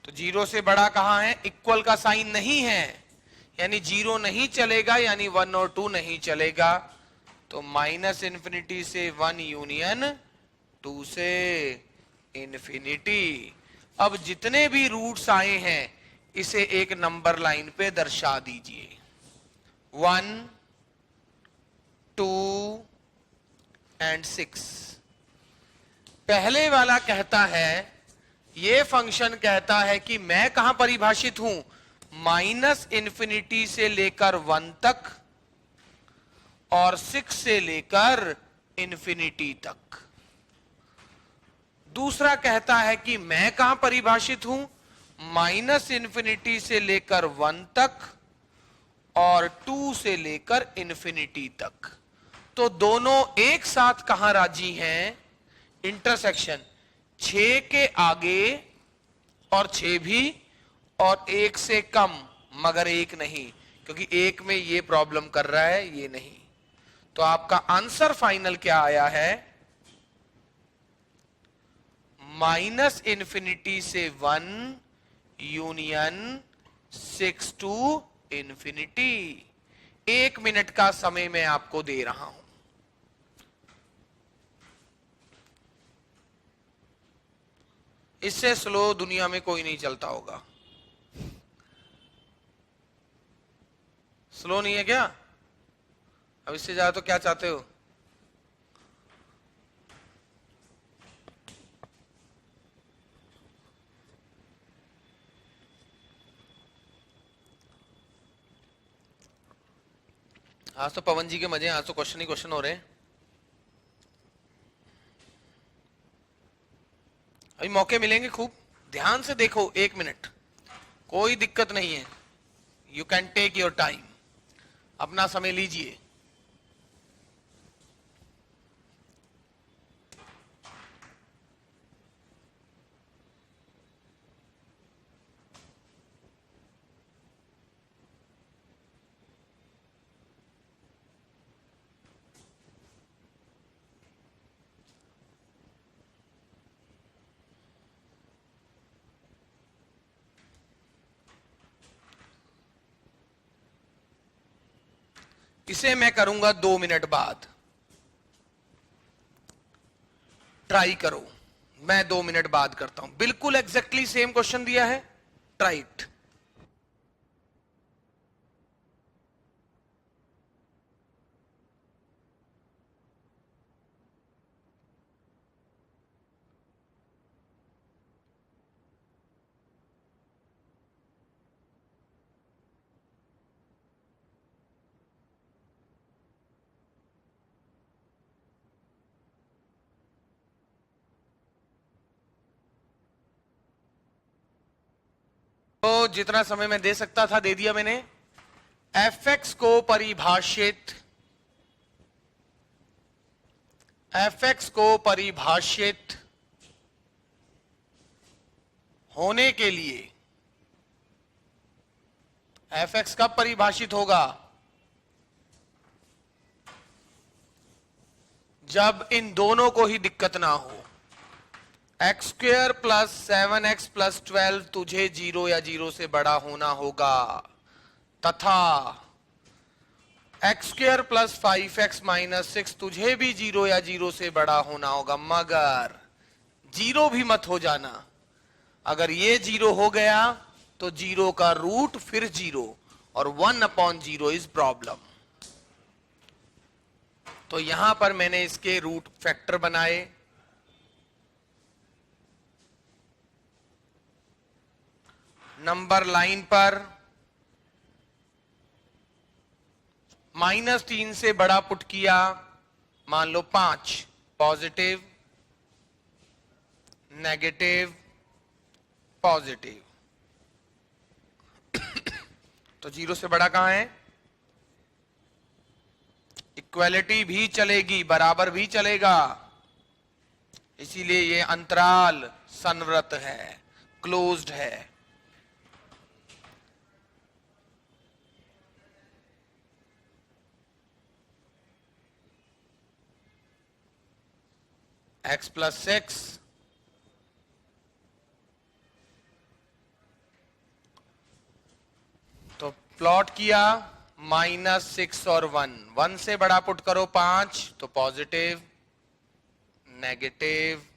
S1: तो जीरो से बड़ा कहां है? इक्वल का साइन नहीं है, यानी जीरो नहीं चलेगा, यानी 1 और 2 नहीं चलेगा। तो माइनस इन्फिनिटी से 1 यूनियन 2 से इन्फिनिटी। अब जितने भी रूट्स आए हैं इसे एक नंबर लाइन पे दर्शा दीजिए। 1, 2 एंड 6। पहले वाला कहता है, ये फंक्शन कहता है कि मैं कहां परिभाषित हूं, -∞ से लेकर 1 तक और 6 से लेकर इंफिनिटी तक। दूसरा कहता है कि मैं कहां परिभाषित हूं, -∞ से लेकर 1 तक और 2 से लेकर इंफिनिटी तक। तो दोनों एक साथ कहां राजी हैं, इंटरसेक्शन 6 के आगे और 6 भी, और 1 से कम मगर 1 नहीं, क्योंकि 1 में ये प्रॉब्लम कर रहा है, ये नहीं। तो आपका आंसर फाइनल क्या आया है, -∞ से 1 यूनियन 6 टू इंफिनिटी। 1 मिनट का समय मैं आपको दे रहा हूं। इससे स्लो दुनिया में कोई नहीं चलता होगा। स्लो नहीं है क्या? अब इससे ज्यादा तो क्या चाहते हो? आज तो पवन जी के मजे, आज तो क्वेश्चन ही क्वेश्चन हो रहे हैं। अभी मौके मिलेंगे खूब, ध्यान से देखो। 1 मिनट, कोई दिक्कत नहीं है। You can take your time, अपना समय लीजिए। इसे मैं करूंगा 2 मिनट बाद। ट्राई करो, मैं 2 मिनट बाद करता हूं। बिल्कुल एग्जैक्टली सेम क्वेश्चन दिया है, ट्राई इट। तो जितना समय मैं दे सकता था दे दिया मैंने। fx को परिभाषित होने के लिए, fx कब परिभाषित होगा, जब इन दोनों को ही दिक्कत ना हो। x² + 7x + 12 तुझे 0 या 0 से बड़ा होना होगा, तथा x² + 5x - 6 तुझे भी 0 या 0 से बड़ा होना होगा, मगर 0 भी मत हो जाना। अगर ये 0 हो गया तो 0 का रूट फिर 0, और 1/0 इज प्रॉब्लम। तो यहां पर मैंने इसके रूट फैक्टर बनाए। नंबर लाइन पर -3 से बड़ा पुट किया, मान लो 5, पॉजिटिव, नेगेटिव, पॉजिटिव। तो 0 से बड़ा कहां है? इक्वालिटी भी चलेगी, बराबर भी चलेगा, इसीलिए ये अंतराल संवृत है, क्लोज्ड है। x + 6 तो प्लॉट किया, -6 और 1, 1 से बड़ा पुट करो 5, तो पॉजिटिव, नेगेटिव,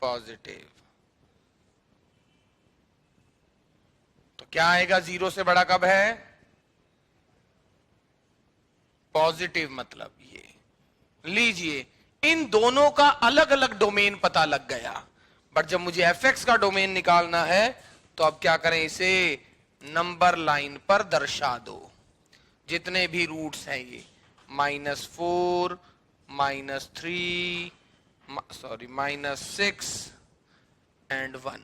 S1: पॉजिटिव। तो क्या आएगा? 0 से बड़ा कब है? पॉजिटिव, मतलब ये लीजिए, इन दोनों का अलग अलग डोमेन पता लग गया, बट जब मुझे fx का डोमेन निकालना है तो अब क्या करें? इसे नंबर लाइन पर दर्शा दो। जितने भी रूट्स हैं ये -4, -3, सॉरी -6 एंड 1।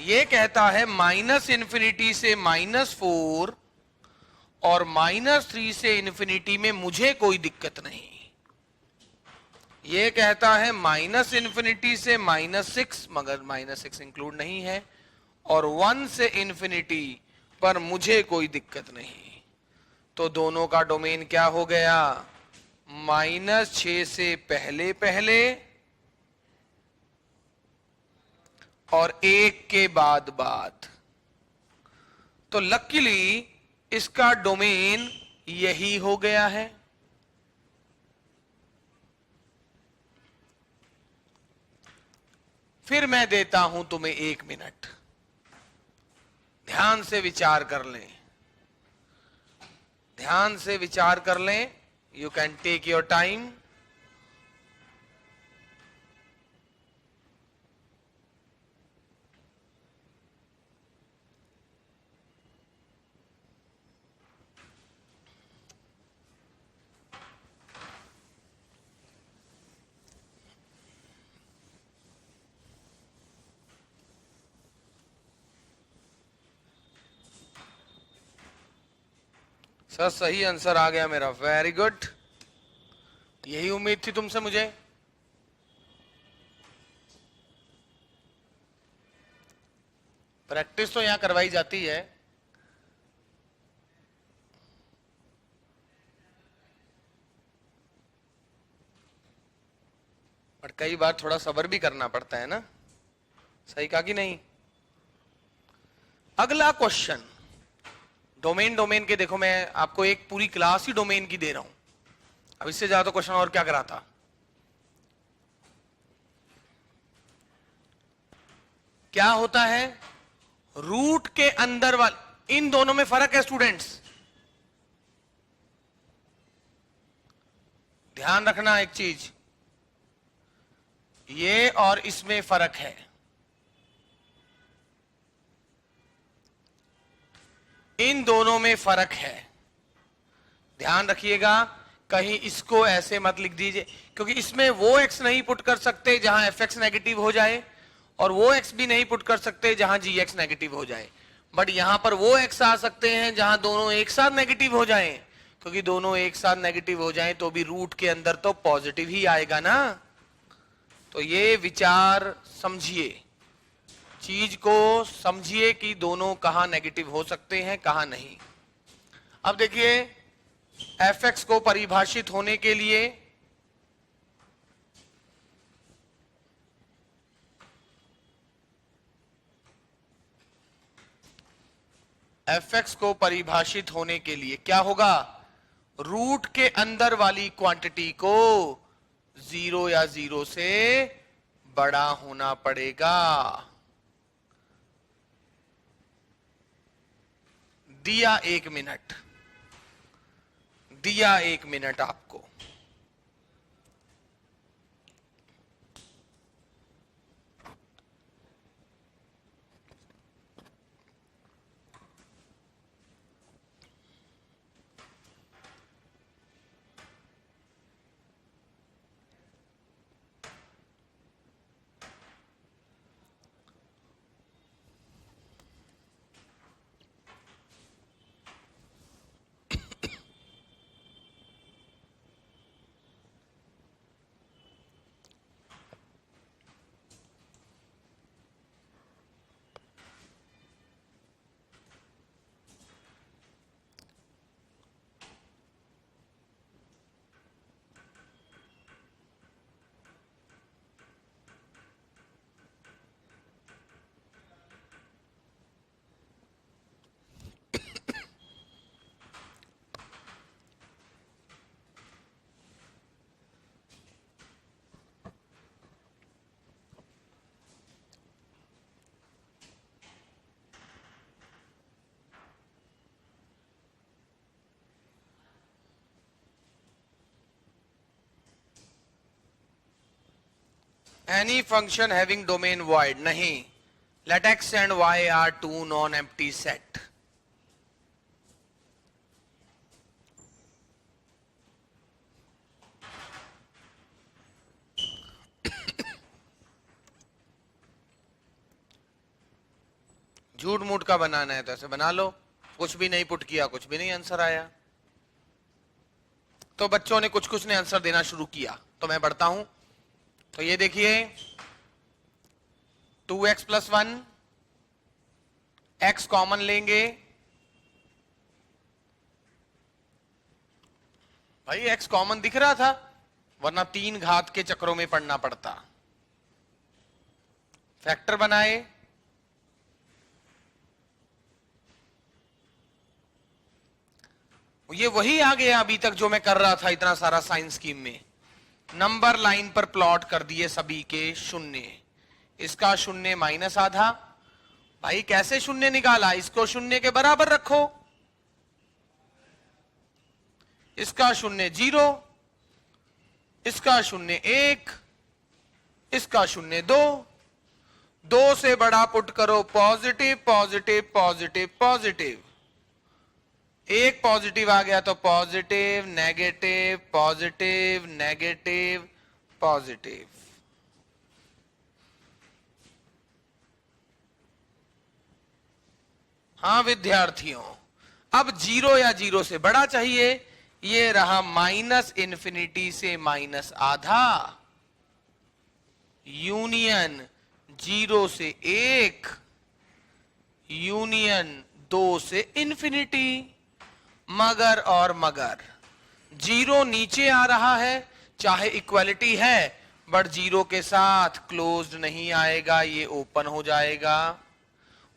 S1: ये कहता है -∞ से -4 और -3 से इन्फिनिटी में मुझे कोई दिक्कत नहीं। ये कहता है -∞ से -6, मगर -6 इंक्लूड नहीं है, और 1 से इन्फिनिटी पर मुझे कोई दिक्कत नहीं। तो दोनों का डोमेन क्या हो गया? -6 से पहले पहले और 1 के बाद बाद। तो लकीली इसका डोमेन यही हो गया है। फिर मैं देता हूं तुम्हें 1 मिनट, ध्यान से विचार कर लें, ध्यान से विचार कर लें। You can take your time. Sir सही आंसर आ गया मेरा, वेरी गुड। यही उम्मीद थी तुमसे मुझे। प्रैक्टिस तो यहां करवाई जाती है। पर कई बार थोड़ा सब्र भी करना पड़ता है ना। सही कहा कि नहीं? अगला क्वेश्चन डोमेन के, देखो मैं आपको एक पूरी क्लास ही डोमेन की दे रहा हूं, अब इससे ज्यादा तो क्वेश्चन और क्या कराता। क्या होता है? रूट के अंदर वाले, इन दोनों में फर्क है स्टूडेंट्स, ध्यान रखना एक चीज, ये और इसमें फर्क है। इन दोनों में फर्क है, ध्यान रखिएगा। कहीं इसको ऐसे मत लिख दीजिए, क्योंकि इसमें वो x नहीं पुट कर सकते जहां fx नेगेटिव हो जाए, और वो x भी नहीं पुट कर सकते जहां gx नेगेटिव हो जाए। बट यहां पर वो x आ सकते हैं जहां दोनों एक साथ नेगेटिव हो जाएं, क्योंकि दोनों एक साथ नेगेटिव हो जाएं तो भी रूट के अंदर तो पॉजिटिव ही आएगा ना। तो ये विचार समझिए, चीज को समझिए कि दोनों कहां नेगेटिव हो सकते हैं कहां नहीं। अब देखिए, fx को परिभाषित होने के लिए क्या होगा? रूट के अंदर वाली क्वांटिटी को 0 या 0 से बड़ा होना पड़ेगा। दिया 1 मिनट, दिया 1 मिनट आपको। Any function having domain void, नहीं. Let X and Y are two non empty set. झूठ मूठ का बनाना है तो ऐसे बना लो. कुछ भी नहीं पुट किया, कुछ भी नहीं आंसर आया. तो बच्चों ने कुछ ने आंसर देना शुरू किया, तो मैं बढ़ता हूं. तो ये देखिए 2x + 1, x कॉमन लेंगे. भाई x कॉमन दिख रहा था, वरना 3 घात के चक्रों में पड़ना पड़ता. फैक्टर बनाए, ये वही आ गया अभी तक जो मैं कर रहा था इतना सारा साइंस स्कीम में. नंबर लाइन पर प्लॉट कर दिए सभी के शून्य. इसका शून्य माइनस आधा. भाई कैसे शून्य निकाला? इसको शून्य के बराबर रखो. इसका शून्य 0, इसका शून्य 1, इसका शून्य 2. 2 से बड़ा पुट करो पॉजिटिव पॉजिटिव पॉजिटिव पॉजिटिव. एक पॉजिटिव आ गया तो positive negative positive negative positive. हाँ विद्यार्थियों, अब 0 या 0 से बड़ा चाहिए. ये रहा -∞ से -आधा. यूनियन 0 से 1, यूनियन 2 से ∞. मगर और मगर 0 नीचे आ रहा है, चाहे इक्वालिटी है, बट 0 के साथ क्लोज्ड नहीं आएगा, ये ओपन हो जाएगा.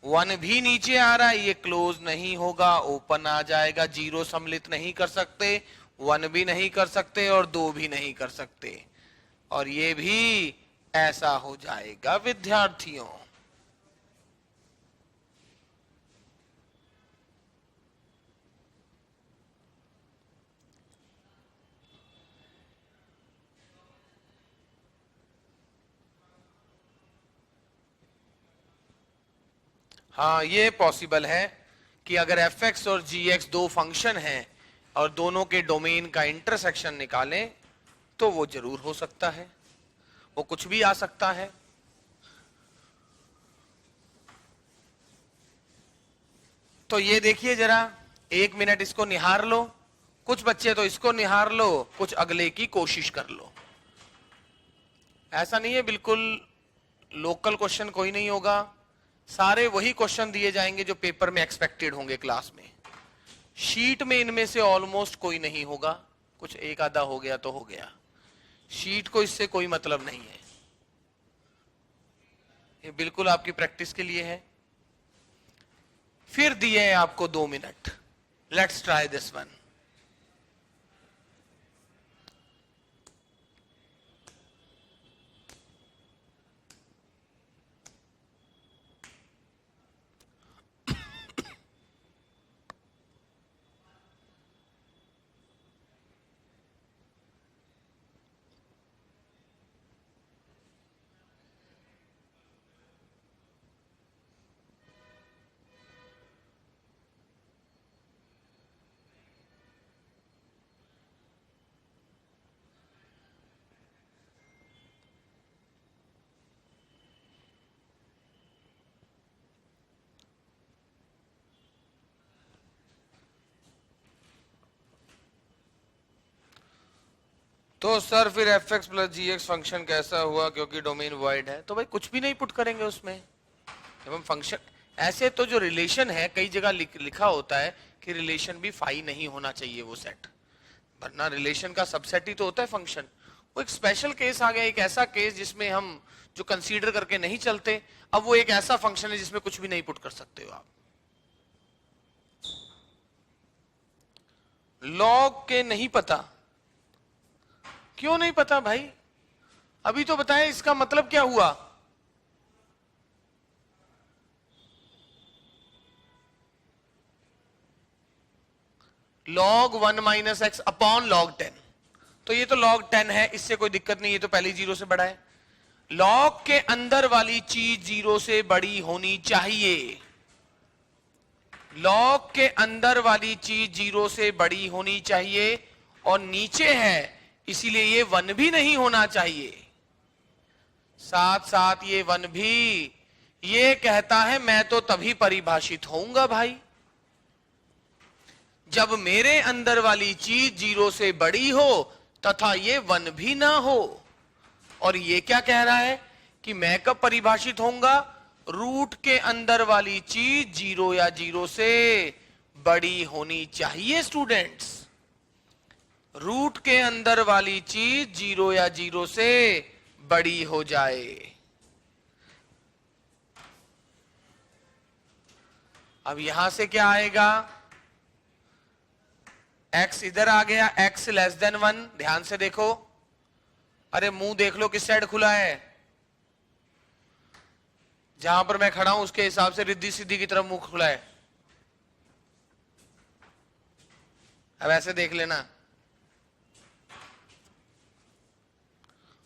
S1: 1 भी नीचे आ रहा है, ये क्लोज नहीं होगा, ओपन आ जाएगा. 0 सम्मिलित नहीं कर सकते, 1 भी नहीं कर सकते और 2 भी नहीं कर सकते. और ये भी ऐसा हो जाएगा विद्यार्थियों. हाँ ये पॉसिबल है कि अगर fx और gx दो फंक्शन हैं और दोनों के डोमेन का इंटरसेक्शन निकालें तो वो जरूर हो सकता है. वो कुछ भी आ सकता है. तो ये देखिए जरा, 1 मिनट इसको निहार लो. कुछ बच्चे तो इसको निहार लो, कुछ अगले की कोशिश कर लो. ऐसा नहीं है बिल्कुल लोकल क्वेश्चन कोई नहीं होगा. सारे वही क्वेश्चन दिए जाएंगे जो पेपर में एक्सपेक्टेड होंगे क्लास में. शीट में इनमें से ऑलमोस्ट कोई नहीं होगा. कुछ एक आधा हो गया तो हो गया. शीट को इससे कोई मतलब नहीं है. ये बिल्कुल आपकी प्रैक्टिस के लिए है. फिर दिए हैं आपको 2 minute. Let's try this one. तो सर फिर fx + gx फंक्शन कैसा हुआ क्योंकि डोमेन वाइड है? तो भाई कुछ भी नहीं पुट करेंगे उसमें. जब हम फंक्शन ऐसे, तो जो रिलेशन है कई जगह लिखा होता है कि रिलेशन भी फाई नहीं होना चाहिए वो सेट, वरना रिलेशन का सबसेट ही तो होता है फंक्शन. वो एक स्पेशल केस आ गया, एक ऐसा केस जिसमें हम जो कंसीडर करके नहीं चलते. अब वो एक ऐसा फंक्शन है जिसमें कुछ भी नहीं पुट कर सकते हो आप. लॉग के नहीं पता. क्यों नहीं पता भाई? अभी तो बताएं इसका मतलब क्या हुआ. log 1 - x upon log 10. तो ये तो log 10 है, इससे कोई दिक्कत नहीं, ये तो पहले 0 से बड़ा है. लॉग के अंदर वाली चीज 0 से बड़ी होनी चाहिए। लॉग के अंदर वाली चीज 0 से बड़ी होनी चाहिए और नीचे है इसीलिए ये 1 भी नहीं होना चाहिए। साथ साथ ये 1 भी ये कहता है मैं तो तभी परिभाषित होऊंगा भाई जब मेरे अंदर वाली चीज 0 से बड़ी हो तथा ये 1 भी ना हो। और ये क्या कह रहा है कि मैं कब परिभाषित होऊंगा? रूट के अंदर वाली चीज 0 या 0 से बड़ी होनी चाहिए स्टूडेंट्स। रूट के अंदर वाली चीज 0 या 0 से बड़ी हो जाए। अब यहां से क्या आएगा? x इधर आ गया, x लेस देन 1। ध्यान से देखो, अरे मुंह देख लो किस साइड खुला है। जहां पर मैं खड़ा हूं उसके हिसाब से रिद्धि सिद्धि की तरफ मुंह खुला है। अब ऐसे देख लेना।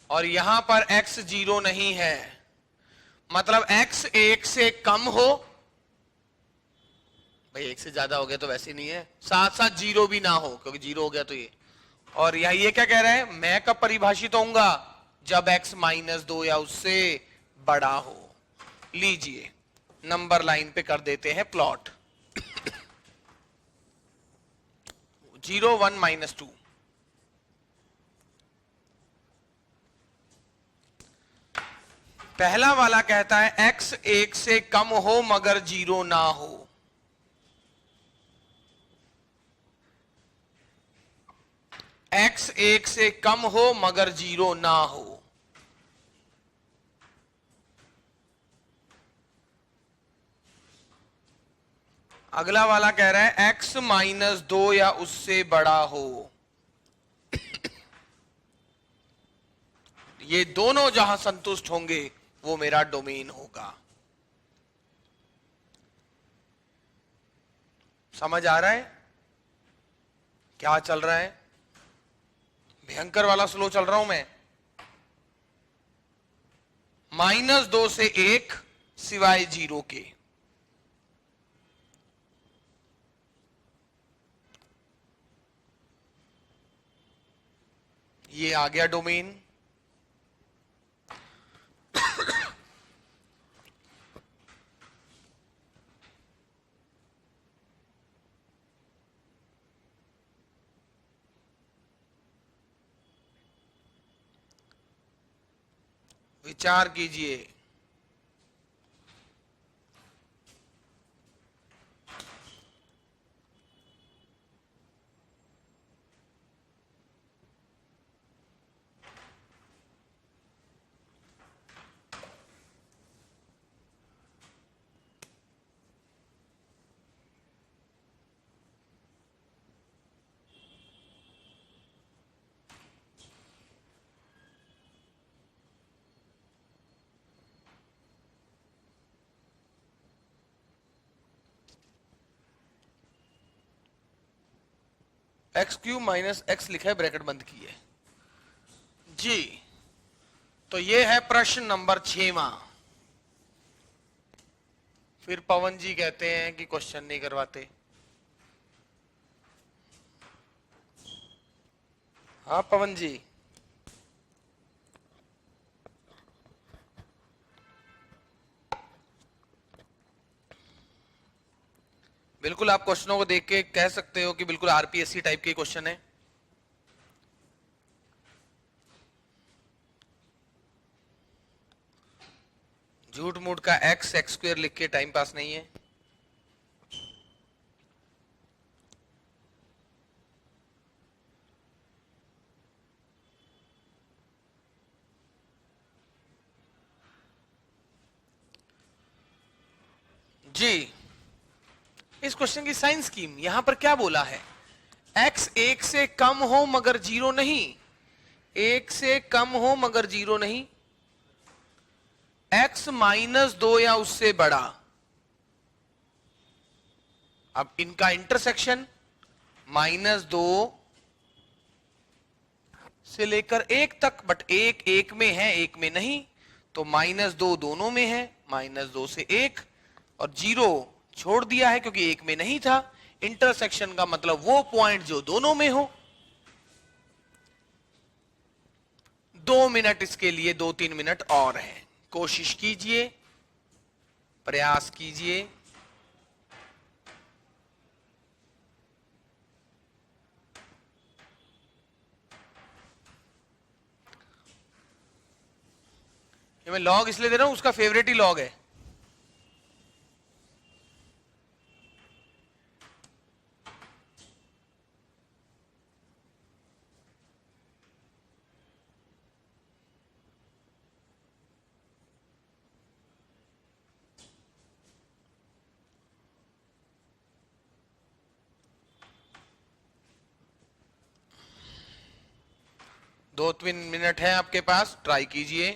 S1: और यहां पर x 0 नहीं है, मतलब x 1 से कम हो। भाई 1 से ज्यादा हो गया तो वैसे नहीं है, साथ साथ 0 भी ना हो क्योंकि 0 हो गया तो ये। और ये क्या कह रहा है? मैं कब परिभाषित होऊंगा? जब x -2 या उससे बड़ा हो। लीजिए नंबर लाइन पे कर देते हैं प्लॉट। 0 1 -2। पहला वाला कहता है x 1 से कम हो मगर 0 ना हो। x 1 से कम हो मगर 0 ना हो। अगला वाला कह रहा है x -2 या उससे बड़ा हो। ये दोनों जहां संतुष्ट होंगे वो मेरा डोमेन होगा। समझ आ रहा है क्या चल रहा है? भयंकर वाला स्लो चल रहा हूं मैं। -2 से 1 सिवाय 0 के। ये आ गया डोमेन। विचार कीजिए। x³ - x लिखा है, ब्रैकेट बंद की है जी। तो ये है प्रश्न नंबर 6वां। फिर पवन जी कहते हैं कि क्वेश्चन नहीं करवाते। हाँ पवन जी, बिल्कुल आप क्वेश्चनों को देख के कह सकते हो कि बिल्कुल आरपीएससी टाइप के क्वेश्चन है। झूठ मूठ का x² लिख के टाइम पास नहीं है। जी, इस क्वेश्चन की साइंस स्कीम यहां पर क्या बोला है? x 1 से कम हो मगर 0 नहीं। 1 से कम हो मगर 0 नहीं। x -2 या उससे बड़ा। अब इनका इंटरसेक्शन -2 से लेकर 1 तक, बट 1 1 में है 1 में नहीं, तो -2 दोनों में है, -2 से 1, और 0 छोड़ दिया है क्योंकि 1 में नहीं था। इंटरसेक्शन का मतलब वो पॉइंट जो दोनों में हो। 2 मिनट इसके लिए, 2-3 मिनट और है। कोशिश कीजिए, प्रयास कीजिए। ये मैं लॉग इसलिए दे रहा हूं, उसका फेवरेट ही लॉग है। दो 3 मिनट है आपके पास, ट्राई कीजिए।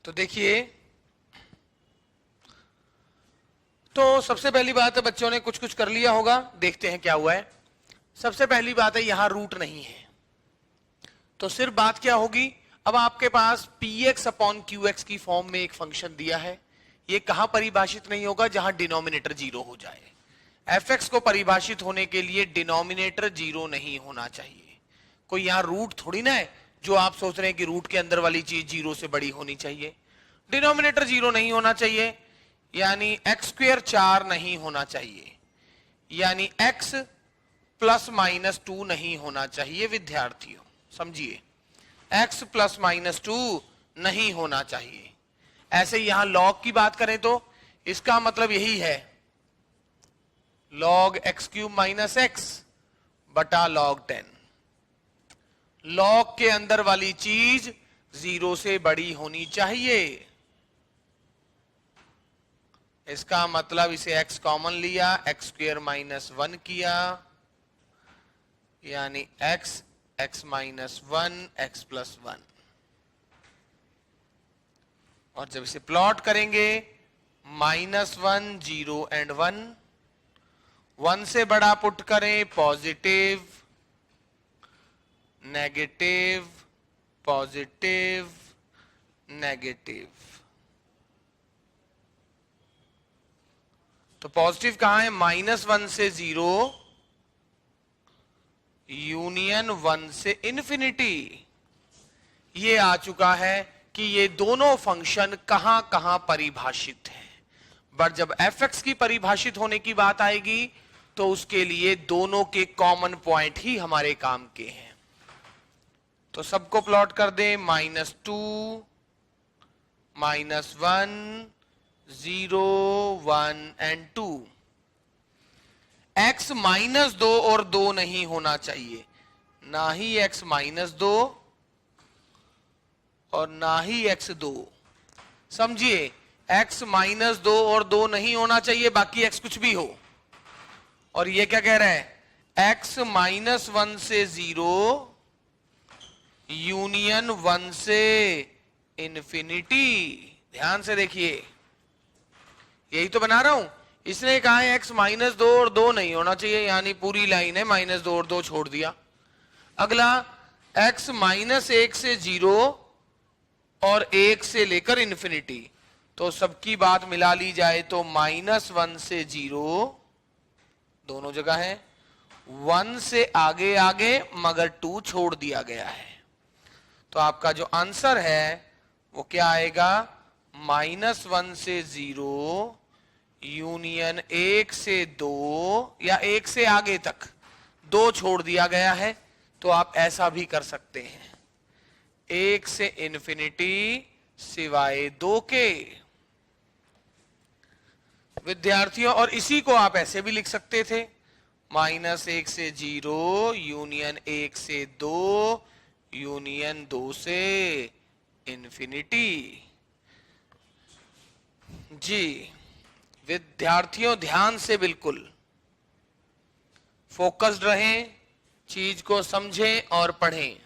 S1: तो देखिए, तो सबसे पहली बात है, बच्चों ने कुछ कुछ कर लिया होगा, देखते हैं क्या हुआ है। सबसे पहली बात है, यहां रूट नहीं है, तो सिर्फ बात क्या होगी, अब आपके पास px अपॉन qx की फॉर्म में एक फंक्शन दिया है। ये कहां परिभाषित नहीं होगा, जहां डिनोमिनेटर 0 हो जाए। fx को परिभाषित होने के लिए डिनोमिनेटर 0 नहीं होना चाहिए। कोई यहां रूट थोड़ी ना है जो आप सोच रहे हैं कि रूट के अंदर वाली चीज 0 से बड़ी होनी चाहिए। डिनोमिनेटर 0 नहीं होना चाहिए, यानी x² 4 नहीं होना चाहिए, यानी x +-2 नहीं होना चाहिए विद्यार्थियों। समझिए, x प्लस माइनस 2 नहीं होना चाहिए। ऐसे यहां log की बात करें तो इसका मतलब यही है, log x cube minus x बटा log 10। log के अंदर वाली चीज 0 से बड़ी होनी चाहिए। इसका मतलब इसे x कॉमन लिया, x स्क्वायर माइनस 1 किया, यानी x माइनस 1 x प्लस 1। और जब इसे प्लॉट करेंगे -1 0 एंड 1, 1 से बड़ा पुट करें पॉजिटिव, नेगेटिव, पॉजिटिव, नेगेटिव। तो पॉजिटिव कहां है? -1 से 0 यूनियन 1 से इंफिनिटी। ये आ चुका है कि ये दोनों फंक्शन कहां कहां परिभाषित है। बट जब f(x) की परिभाषित होने की बात आएगी तो उसके लिए दोनों के कॉमन पॉइंट ही हमारे काम के हैं। तो सबको प्लॉट कर दें, -2 -1 0 1 एंड 2। x -2 और 2 नहीं होना चाहिए, ना ही x -2 और ना ही x2। समझिए, x -2 और 2 नहीं होना चाहिए, बाकी x कुछ भी हो। और ये क्या कह रहा है? x -1 से 0 यूनियन 1 से इंफिनिटी। ध्यान से देखिए, यही तो बना रहा हूं। इसने कहा है x -2 और 2 नहीं होना चाहिए, यानी पूरी लाइन है -2 और 2 छोड़ दिया। अगला x -1 से 0 और 1 से लेकर इंफिनिटी, तो सबकी बात मिला ली जाए तो -1 से 0 दोनों जगह है, 1 से आगे आगे मगर 2 छोड़ दिया गया है। तो आपका जो आंसर है वो क्या आएगा? -1 से 0 यूनियन 1 से 2 या 1 से आगे तक 2 छोड़ दिया गया है। तो आप ऐसा भी कर सकते हैं, 1 से इंफिनिटी सिवाय 2 के। विद्यार्थियों, और इसी को आप ऐसे भी लिख सकते थे, -1 से 0 यूनियन 1 से 2 यूनियन 2 से इंफिनिटी। जी विद्यार्थियों, ध्यान से बिल्कुल फोकस्ड रहें, चीज को समझें और पढ़ें।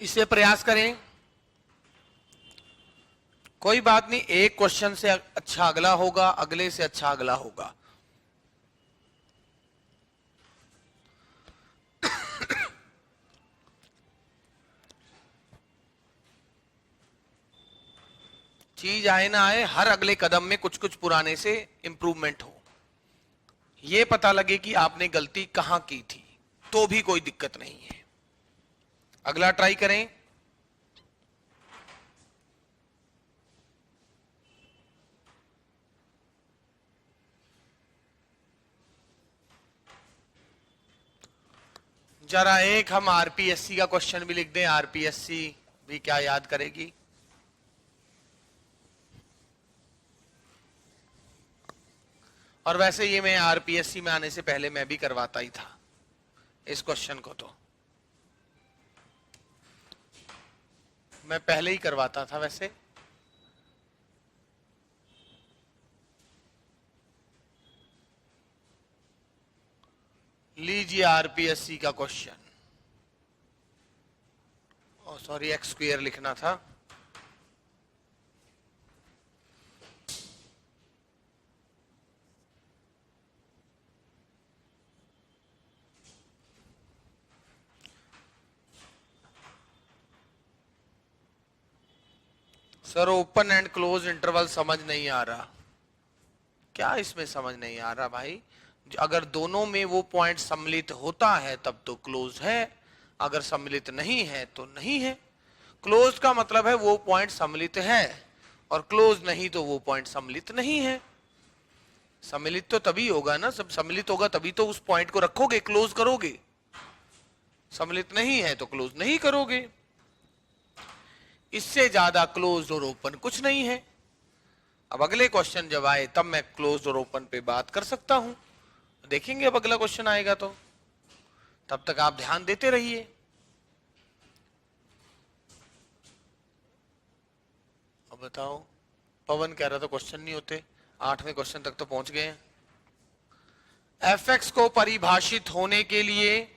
S1: इसे प्रयास करें, कोई बात नहीं, एक क्वेश्चन से अच्छा अगला होगा, अगले से अच्छा अगला होगा। चीज आए ना आए, हर अगले कदम में कुछ कुछ पुराने से इंप्रूवमेंट हो, ये पता लगे कि आपने गलती कहां की थी, तो भी कोई दिक्कत नहीं है। अगला ट्राई करें। जरा एक हम आरपीएससी का क्वेश्चन भी लिख दें, आरपीएससी भी क्या याद करेगी। और वैसे ये मैं आरपीएससी में आने से पहले मैं भी करवाता ही था इस क्वेश्चन को, तो मैं पहले ही करवाता था वैसे। लीजिए आरपीएससी का क्वेश्चन। सॉरी, एक्स स्क्वायर लिखना था। Sir open and close interval समझ नहीं आ रहा। क्या इसमें समझ नहीं आ रहा भाई? अगर दोनों में वो पॉइंट सम्मिलित होता है तब तो क्लोज है, अगर सम्मिलित नहीं है तो नहीं है। क्लोज का मतलब है वो पॉइंट सम्मिलित है, और क्लोज नहीं तो वो पॉइंट सम्मिलित नहीं है। सम्मिलित तो तभी होगा ना, सब सम्मिलित होगा तभी तो उस पॉइंट को रखोगे, क्लोज करोगे। सम्मिलित नहीं है तो क्लोज नहीं करोगे। इससे ज्यादा क्लोज और ओपन कुछ नहीं है। अब अगले क्वेश्चन जब आए तब मैं क्लोज और ओपन पे बात कर सकता हूं। देखेंगे अब अगला क्वेश्चन आएगा तो, तब तक आप ध्यान देते रहिए। अब बताओ, पवन कह रहा था क्वेश्चन नहीं होते, 8वें क्वेश्चन तक तो पहुंच गए हैं। एफ को परिभाषित होने के लिए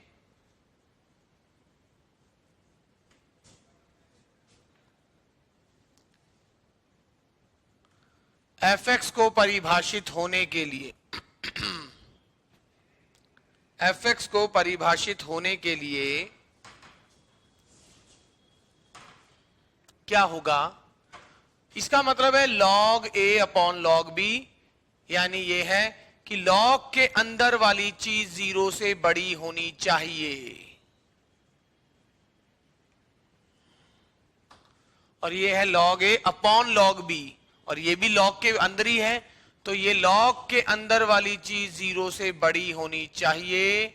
S1: एफ को परिभाषित होने के लिए एफ को परिभाषित होने के लिए क्या होगा? इसका मतलब है log a upon log b, यानी ये है कि log के अंदर वाली चीज 0 से बड़ी होनी चाहिए, और ये है log a upon log b, और ये भी log के अंदर ही है, तो ये log के अंदर वाली चीज 0 से बड़ी होनी चाहिए,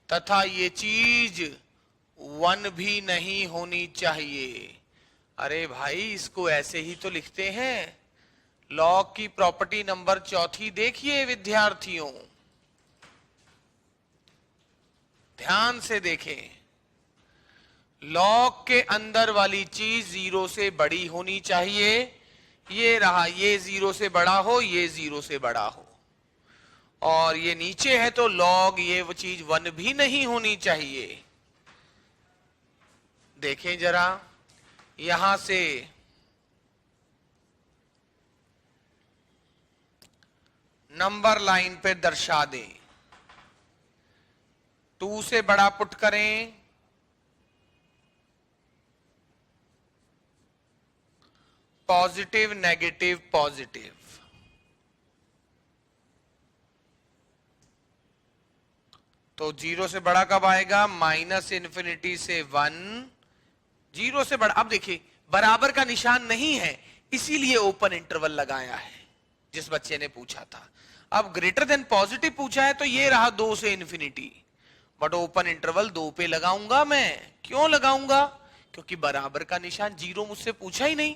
S1: तथा ये चीज 1 भी नहीं होनी चाहिए। अरे भाई, इसको ऐसे ही तो लिखते हैं। log की प्रॉपर्टी नंबर 4 देखिए विद्यार्थियों, ध्यान से देखें। log के अंदर वाली चीज 0 से बड़ी होनी चाहिए। ये रहा, ये 0 से बड़ा हो, ये 0 से बड़ा हो, और ये नीचे है तो log ये वो चीज 1 भी नहीं होनी चाहिए। देखें जरा, यहां से नंबर लाइन पे दर्शा दें, 2 से बड़ा पुट करें, पॉजिटिव नेगेटिव पॉजिटिव, तो 0 से बड़ा कब आएगा? -∞ से 1। 0 से बड़ा, अब देखिए बराबर का निशान नहीं है, इसीलिए ओपन इंटरवल लगाया है जिस बच्चे ने पूछा था। अब ग्रेटर देन पॉजिटिव पूछा है तो ये रहा 2 से इन्फिनिटी, बट ओपन इंटरवल 2 पे लगाऊंगा मैं। क्यों लगाऊंगा? क्योंकि बराबर का निशान 0 मुझसे पूछा ही नहीं।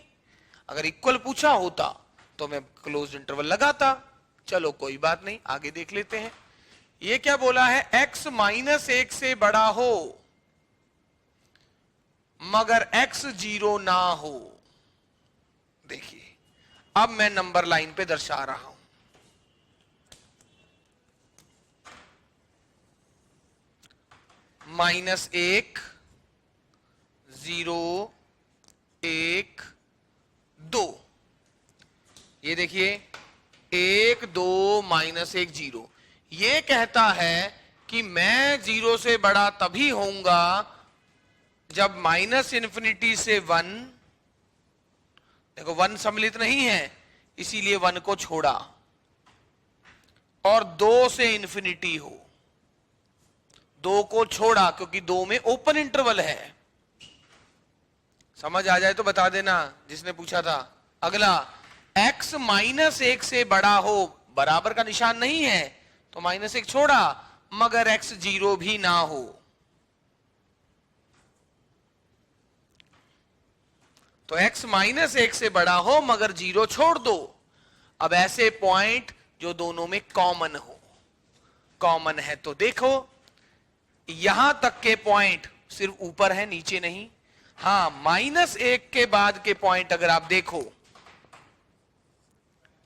S1: अगर इक्वल पूछा होता तो मैं क्लोज इंटरवल लगाता। चलो कोई बात नहीं, आगे देख लेते हैं। ये क्या बोला है? x -1 से बड़ा हो मगर x 0 ना हो। देखिए, अब मैं नंबर लाइन पे दर्शा रहा हूं। -1 0 1 2, ये देखिए 1 2 -1 0। ये कहता है कि मैं 0 से बड़ा तभी होऊंगा जब -∞ से 1, देखो 1 सम्मिलित नहीं है इसीलिए 1 को छोड़ा, और 2 से इन्फिनिटी हो। 2 को छोड़ा क्योंकि 2 में ओपन इंटरवल है। समझ आ जाए तो बता देना जिसने पूछा था। अगला, x -1 से बड़ा हो, बराबर का निशान नहीं है तो -1 छोड़ा, मगर x 0 भी ना हो। तो x -1 से बड़ा हो मगर 0 छोड़ दो। अब ऐसे पॉइंट जो दोनों में कॉमन हो, कॉमन है तो देखो यहां तक के पॉइंट सिर्फ ऊपर है, नीचे नहीं। हां, -1 के बाद के पॉइंट अगर आप देखो,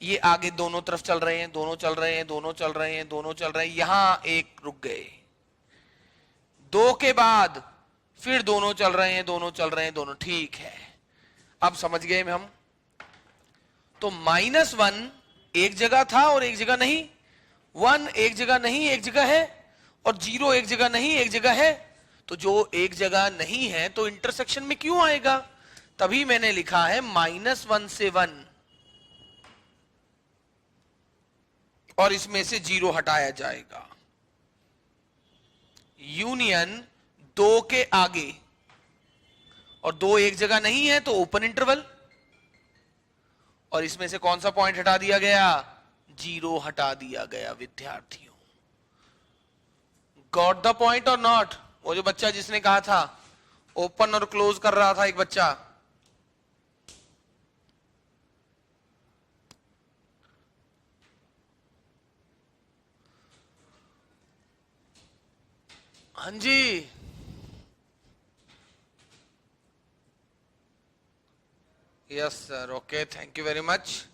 S1: ये आगे दोनों तरफ चल रहे हैं, दोनों चल रहे हैं, दोनों चल रहे हैं, दोनों चल रहे हैं, यहां एक रुक गए, 2 के बाद फिर दोनों चल रहे हैं, दोनों चल रहे हैं, दोनों ठीक है। अब समझ गए हम। तो -1 एक जगह था और एक जगह नहीं, 1 एक जगह नहीं एक जगह है, और 0 एक जगह नहीं एक जगह है। तो जो एक जगह नहीं है तो इंटरसेक्शन में क्यों आएगा? तभी मैंने लिखा है -1 से 1, और इसमें से 0 हटाया जाएगा। यूनियन 2 के आगे, और 2 एक जगह नहीं है तो ओपन इंटरवल, और इसमें से कौन सा पॉइंट हटा दिया गया? 0 हटा दिया गया। विद्यार्थियों, गॉट द पॉइंट और नॉट? वो जो बच्चा जिसने कहा था ओपन और क्लोज कर रहा था, एक बच्चा, हाँ जी, yes sir, okay, thank you very much.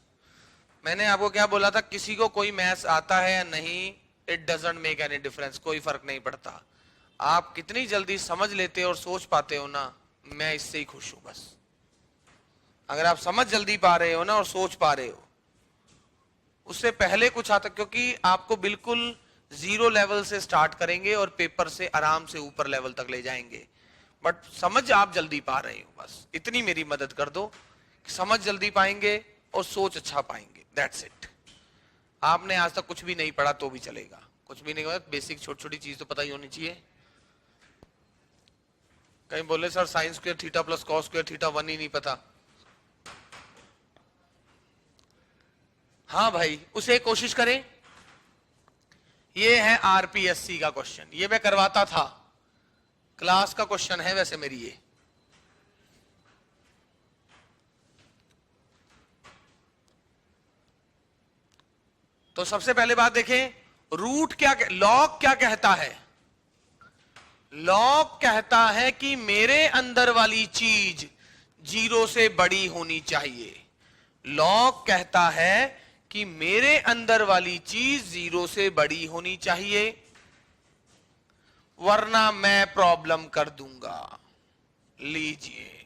S1: मैंने आपको क्या बोला था? किसी को कोई मैथ्स आता है या नहीं, it doesn't make any difference, कोई फर्क नहीं पड़ता। आप कितनी जल्दी समझ लेते हो और सोच पाते हो ना, मैं इससे ही खुश हूं बस। अगर आप समझ जल्दी पा रहे हो ना और सोच पा रहे हो, उससे पहले कुछ आता, क्योंकि आपको बिल्कुल 0 लेवल से स्टार्ट करेंगे और पेपर से आराम से ऊपर लेवल तक ले जाएंगे। बट समझ आप जल्दी पा रहे हो, बस इतनी मेरी मदद कर दो कि समझ जल्दी पाएंगे और सोच अच्छा पाएंगे, दैट्स इट। आपने आज तक कुछ भी नहीं पढ़ा तो भी चलेगा, कुछ भी नहीं हुआ, बेसिक छोटी छोटी चीज तो पता ही होनी चाहिए। कहीं बोले sir sine square theta plus cos square theta 1 ही नहीं पता। हाँ भाई, उसे कोशिश करें। ये है आरपीएससी का क्वेश्चन, ये मैं करवाता था, क्लास का क्वेश्चन है वैसे मेरी ये। तो सबसे पहले बात देखें, रूट क्या, लॉग क्या कहता है? लॉग कहता है कि मेरे अंदर वाली चीज 0 से बड़ी होनी चाहिए। लॉग कहता है कि मेरे अंदर वाली चीज 0 से बड़ी होनी चाहिए, वरना मैं प्रॉब्लम कर दूंगा। लीजिए,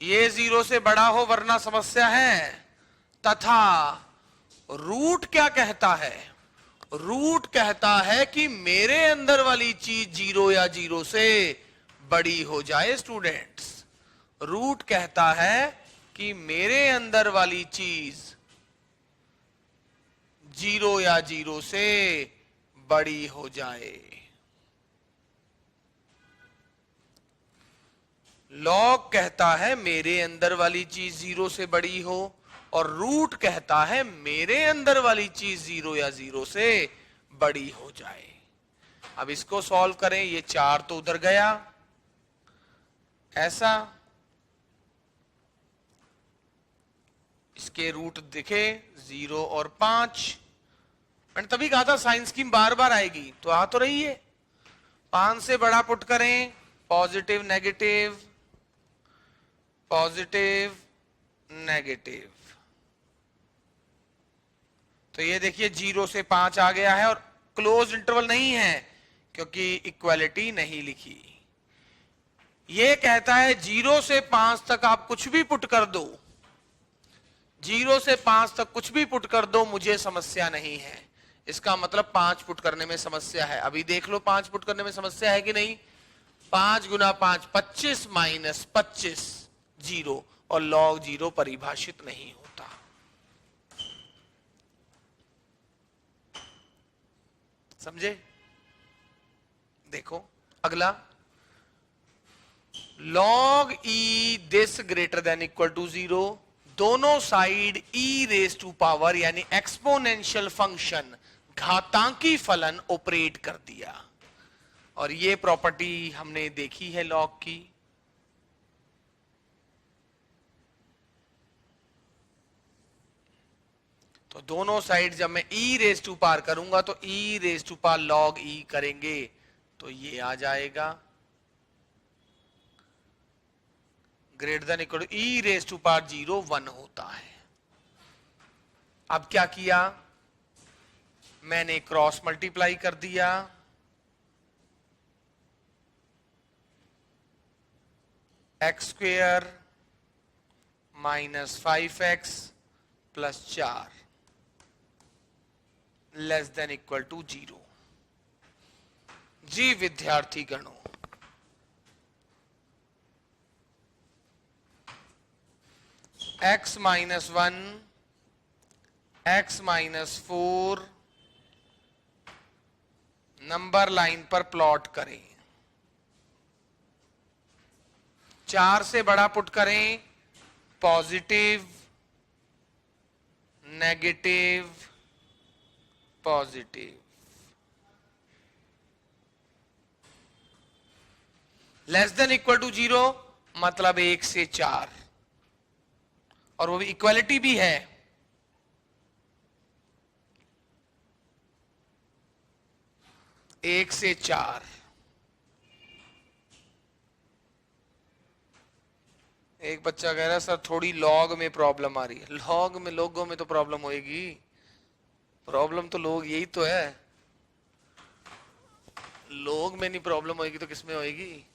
S1: ये 0 से बड़ा हो वरना समस्या है। तथा रूट क्या कहता है? रूट कहता है कि मेरे अंदर वाली चीज 0 या 0 से बड़ी हो जाए। स्टूडेंट्स, रूट कहता है कि मेरे अंदर वाली चीज 0 या 0 से बड़ी हो जाए। लॉग कहता है मेरे अंदर वाली चीज 0 से बड़ी हो, और रूट कहता है मेरे अंदर वाली चीज 0 या 0 से बड़ी हो जाए। अब इसको सॉल्व करें, ये 4 तो उधर गया, ऐसा, इसके रूट दिखे 0 और 5। मैंने तभी कहा था साइंस की बार बार आएगी, तो आ तो रही है। 5 से बड़ा पुट करें, पॉजिटिव नेगेटिव, पॉजिटिव नेगेटिव, तो ये देखिए 0 से 5 आ गया है, और क्लोज इंटरवल नहीं है क्योंकि इक्वालिटी नहीं लिखी। ये कहता है 0 से 5 तक आप कुछ भी पुट कर दो, 0 से 5 तक कुछ भी पुट कर दो, मुझे समस्या नहीं है। इसका मतलब 5 पुट करने में समस्या है। अभी देख लो 5 पुट करने में समस्या है कि नहीं। 5 गुना 5 25 माइनस 25 0, और लॉग 0 परिभाषित नहीं होता। समझे? देखो अगला, log e this greater than equal to 0, दोनों side e raise to power यानी एक्सपोनेंशियल फंक्शन घातांकी फलन ऑपरेट कर दिया। और ये प्रॉपर्टी हमने देखी है log की। तो दोनों साइड जब मैं e रेज टू पावर करूंगा तो e raise to power log e करेंगे तो ये आ जाएगा greater than equal to e raise to power 0 1 होता है। अब क्या किया, मैंने क्रॉस मल्टीप्लाई कर दिया, X square minus 5x plus 4 less than equal to 0। जी विद्यार्थी गणों, x minus 1 x minus 4 number line पर प्लॉट करें। 4 से बड़ा पुट करें, positive negative positive, less than equal to 0 मतलब 1 से 4, और वो भी इक्वलिटी भी है। एक से 4, एक बच्चा कह रहा है सर थोड़ी लॉग में प्रॉब्लम आ रही है। लॉग में, लोगों में तो प्रॉब्लम होएगी, प्रॉब्लम तो लोग यही तो है। लोग में नहीं प्रॉब्लम होएगी तो किसमें होएगी?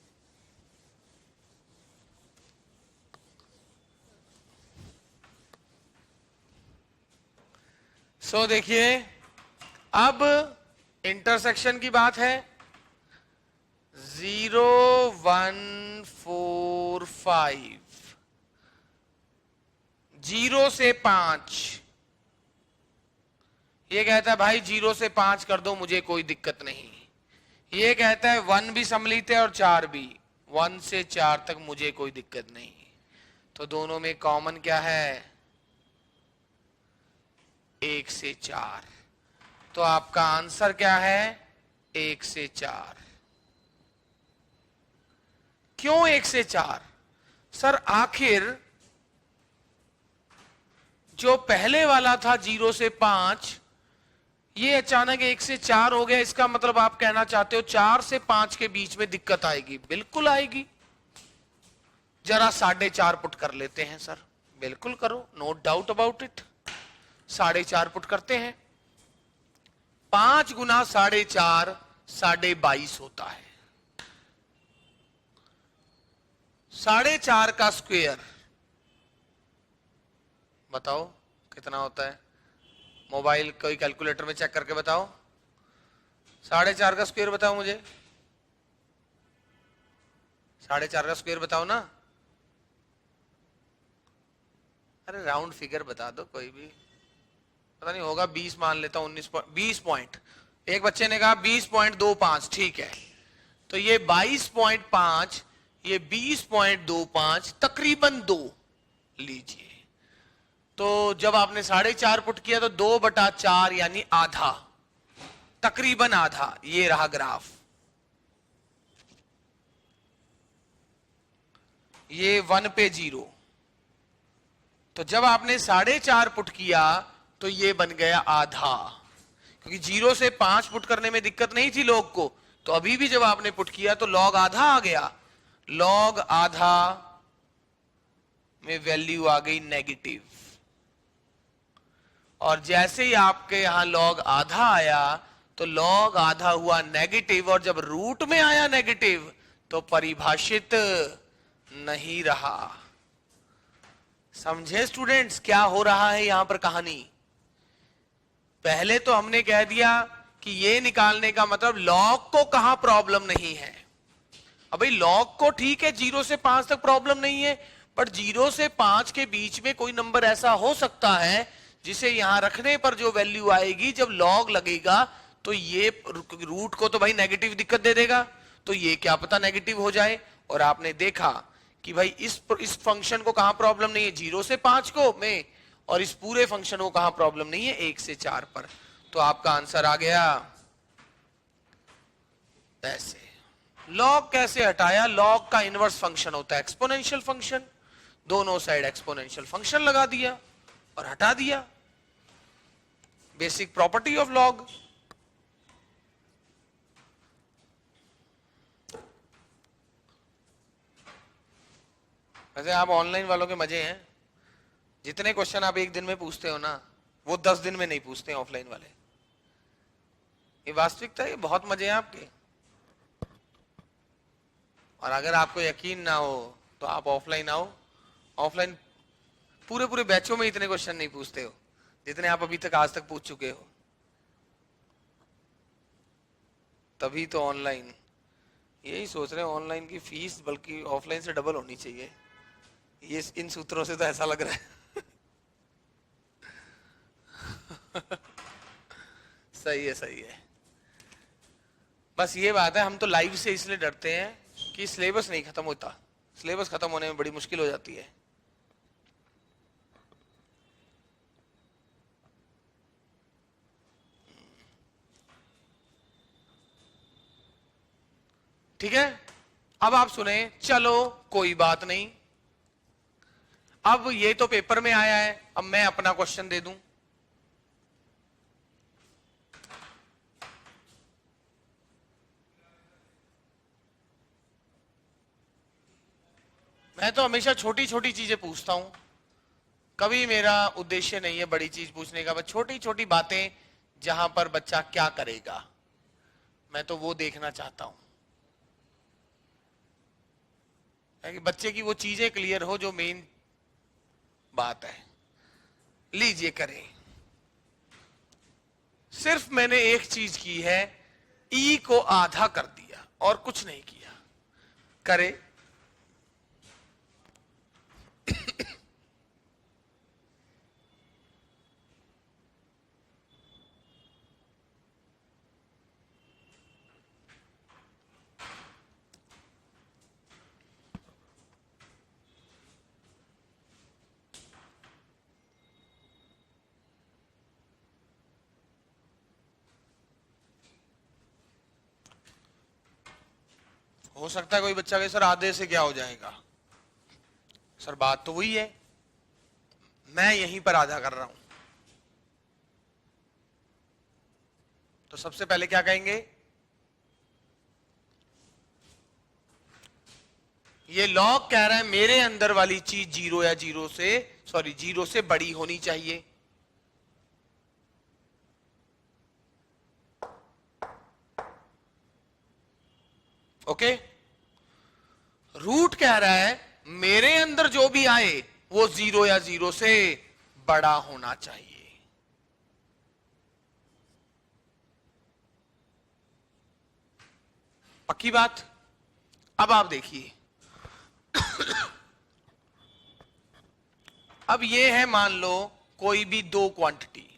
S1: सो देखिए, अब इंटरसेक्शन की बात है। 0 1 4 5, 0 से 5, ये कहता है भाई 0 से 5 कर दो, मुझे कोई दिक्कत नहीं। ये कहता है 1 भी सम्मिलित है और 4 भी, 1 से 4 तक मुझे कोई दिक्कत नहीं। तो दोनों में कॉमन क्या है? 1 से 4। तो आपका आंसर क्या है? 1 से 4। क्यों 1 से 4? सर आखिर जो पहले वाला था 0 से 5, ये अचानक 1 से 4 हो गया। इसका मतलब आप कहना चाहते हो 4 से 5 के बीच में दिक्कत आएगी? बिल्कुल आएगी। जरा 4.5 पुट कर लेते हैं सर। बिल्कुल करो, no doubt about it. 4.5 put करते हैं। 5 गुना 4.5 22.5 होता है। 4.5 का स्क्वायर बताओ कितना होता है? मोबाइल कोई कैलकुलेटर में चेक करके बताओ। 4.5 का स्क्वायर बताओ मुझे। 4.5 का स्क्वायर बताओ ना। अरे राउंड फिगर बता दो कोई भी। पता नहीं होगा 20 मान लेता हूं, 20 पॉइंट। एक बच्चे ने कहा 20.25, ठीक है। तो ये 22.5, ये 20.25, तकरीबन 2 लीजिए। तो जब आपने 4.5 पुट किया तो 2/4 यानी आधा, तकरीबन आधा। ये रहा ग्राफ। ये 1 पे 0। तो जब आपने 4.5 पुट किया तो ये बन गया आधा, क्योंकि 0 से 5 पुट करने में दिक्कत नहीं थी लोग को। तो अभी भी जब आपने पुट किया तो लॉग आधा आ गया। लॉग आधा में वैल्यू आ गई नेगेटिव। और जैसे ही आपके यहां लॉग आधा आया तो लॉग आधा हुआ नेगेटिव, और जब रूट में आया नेगेटिव तो परिभाषित नहीं रहा। समझे स्टूडेंट्स क्या हो रहा है यहां पर कहानी? पहले तो हमने कह दिया कि ये निकालने का मतलब लॉग को कहां प्रॉब्लम नहीं है। अब भाई लॉग को ठीक है 0 से 5 तक प्रॉब्लम नहीं है, बट 0 से 5 के बीच में कोई नंबर ऐसा हो सकता है जिसे यहां रखने पर जो वैल्यू आएगी जब लॉग लगेगा तो ये रूट को तो भाई नेगेटिव दिक्कत दे देगा। तो ये क्या पता नेगेटिव हो जाए। और आपने देखा कि भाई इस फंक्शन को कहां प्रॉब्लम नहीं है? 0 से 5 को में, और इस पूरे फंक्शन को कहां प्रॉब्लम नहीं है? 1 से 4 पर। तो आपका आंसर आ गया ऐसे। लॉग कैसे हटाया? लॉग का इनवर्स फंक्शन होता है एक्सपोनेंशियल फंक्शन। दोनों साइड एक्सपोनेंशियल फंक्शन लगा दिया और हटा दिया। Basic property of log. वैसे आप ऑनलाइन वालों के मजे हैं। जितने क्वेश्चन आप एक दिन में पूछते हो ना, वो 10 दिन में नहीं पूछते हैं ऑफलाइन वाले। ये वास्तविकता है, ये बहुत मजे हैं आपके। और अगर आपको यकीन ना हो तो आप ऑफलाइन आओ। ऑफलाइन पूरे पूरे बैचों में इतने क्वेश्चन नहीं पूछते हो जितने आप अभी तक आज तक पूछ चुके हो। तभी तो ऑनलाइन, यही सोच रहे हैं ऑनलाइन की फीस बल्कि ऑफलाइन से डबल होनी चाहिए। ये इन सूत्रों से तो ऐसा लग रहा है। सही है, सही है। बस ये बात है, हम तो लाइव से इसलिए डरते हैं कि सिलेबस नहीं खत्म होता। सिलेबस खत्म होने में बड़ी मुश्किल हो जाती है। ठीक है, अब आप सुने, चलो कोई बात नहीं। अब ये तो पेपर में आया है, अब मैं अपना क्वेश्चन दे दूं। मैं तो हमेशा छोटी छोटी चीजें पूछता हूं, कभी मेरा उद्देश्य नहीं है बड़ी चीज पूछने का, बस छोटी छोटी बातें जहां पर बच्चा क्या करेगा मैं तो वो देखना चाहता हूं, कि बच्चे की वो चीजें क्लियर हो जो मेन बात है। लीजिए करें। सिर्फ मैंने एक चीज की है, ई को आधा कर दिया और कुछ नहीं किया। करे। हो सकता है कोई बच्चा कहे सर आधे से क्या हो जाएगा। सर बात तो वही है, मैं यहीं पर आधा कर रहा हूं। तो सबसे पहले क्या कहेंगे, ये लॉग कह रहा है मेरे अंदर वाली चीज जीरो या जीरो से बड़ी होनी चाहिए। ओके। रूट कह रहा है मेरे अंदर जो भी आए वो जीरो या जीरो से बड़ा होना चाहिए। पक्की बात। अब आप देखिए, अब ये है मान लो कोई भी दो क्वांटिटी,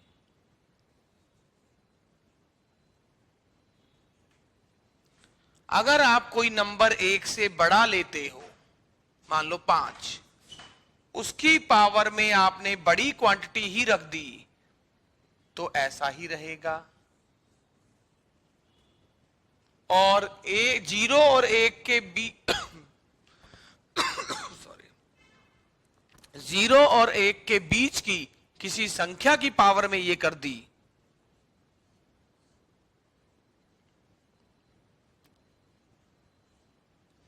S1: अगर आप कोई नंबर एक से बड़ा लेते हो, मान लो 5, उसकी पावर में आपने बड़ी क्वांटिटी ही रख दी तो ऐसा ही रहेगा। और जीरो और एक के बीच सॉरी, जीरो और एक के बीच की किसी संख्या की पावर में ये कर दी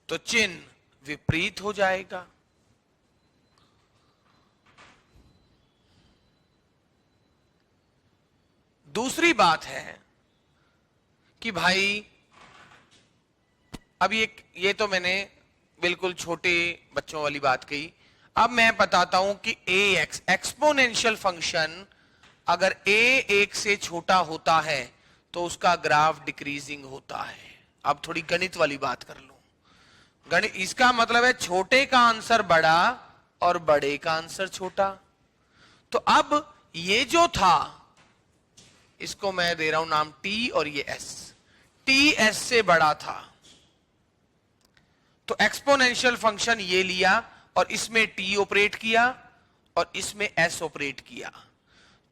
S1: तो चिन्ह विपरीत हो जाएगा। दूसरी बात है कि भाई अब ये तो मैंने बिल्कुल छोटे बच्चों वाली बात कही। अब मैं बताता हूं कि ax एक्सपोनेंशियल फंक्शन अगर a 1 से छोटा होता है तो उसका ग्राफ डिक्रीजिंग होता है। अब थोड़ी गणित वाली बात कर लो। गणित, इसका मतलब है छोटे का आंसर बड़ा और बड़े का आंसर छोटा। तो अब ये जो था इसको मैं दे रहा हूं नाम t और ये s, t s से बड़ा था तो एक्सपोनेंशियल फंक्शन ये लिया और इसमें t ऑपरेट किया और इसमें s ऑपरेट किया।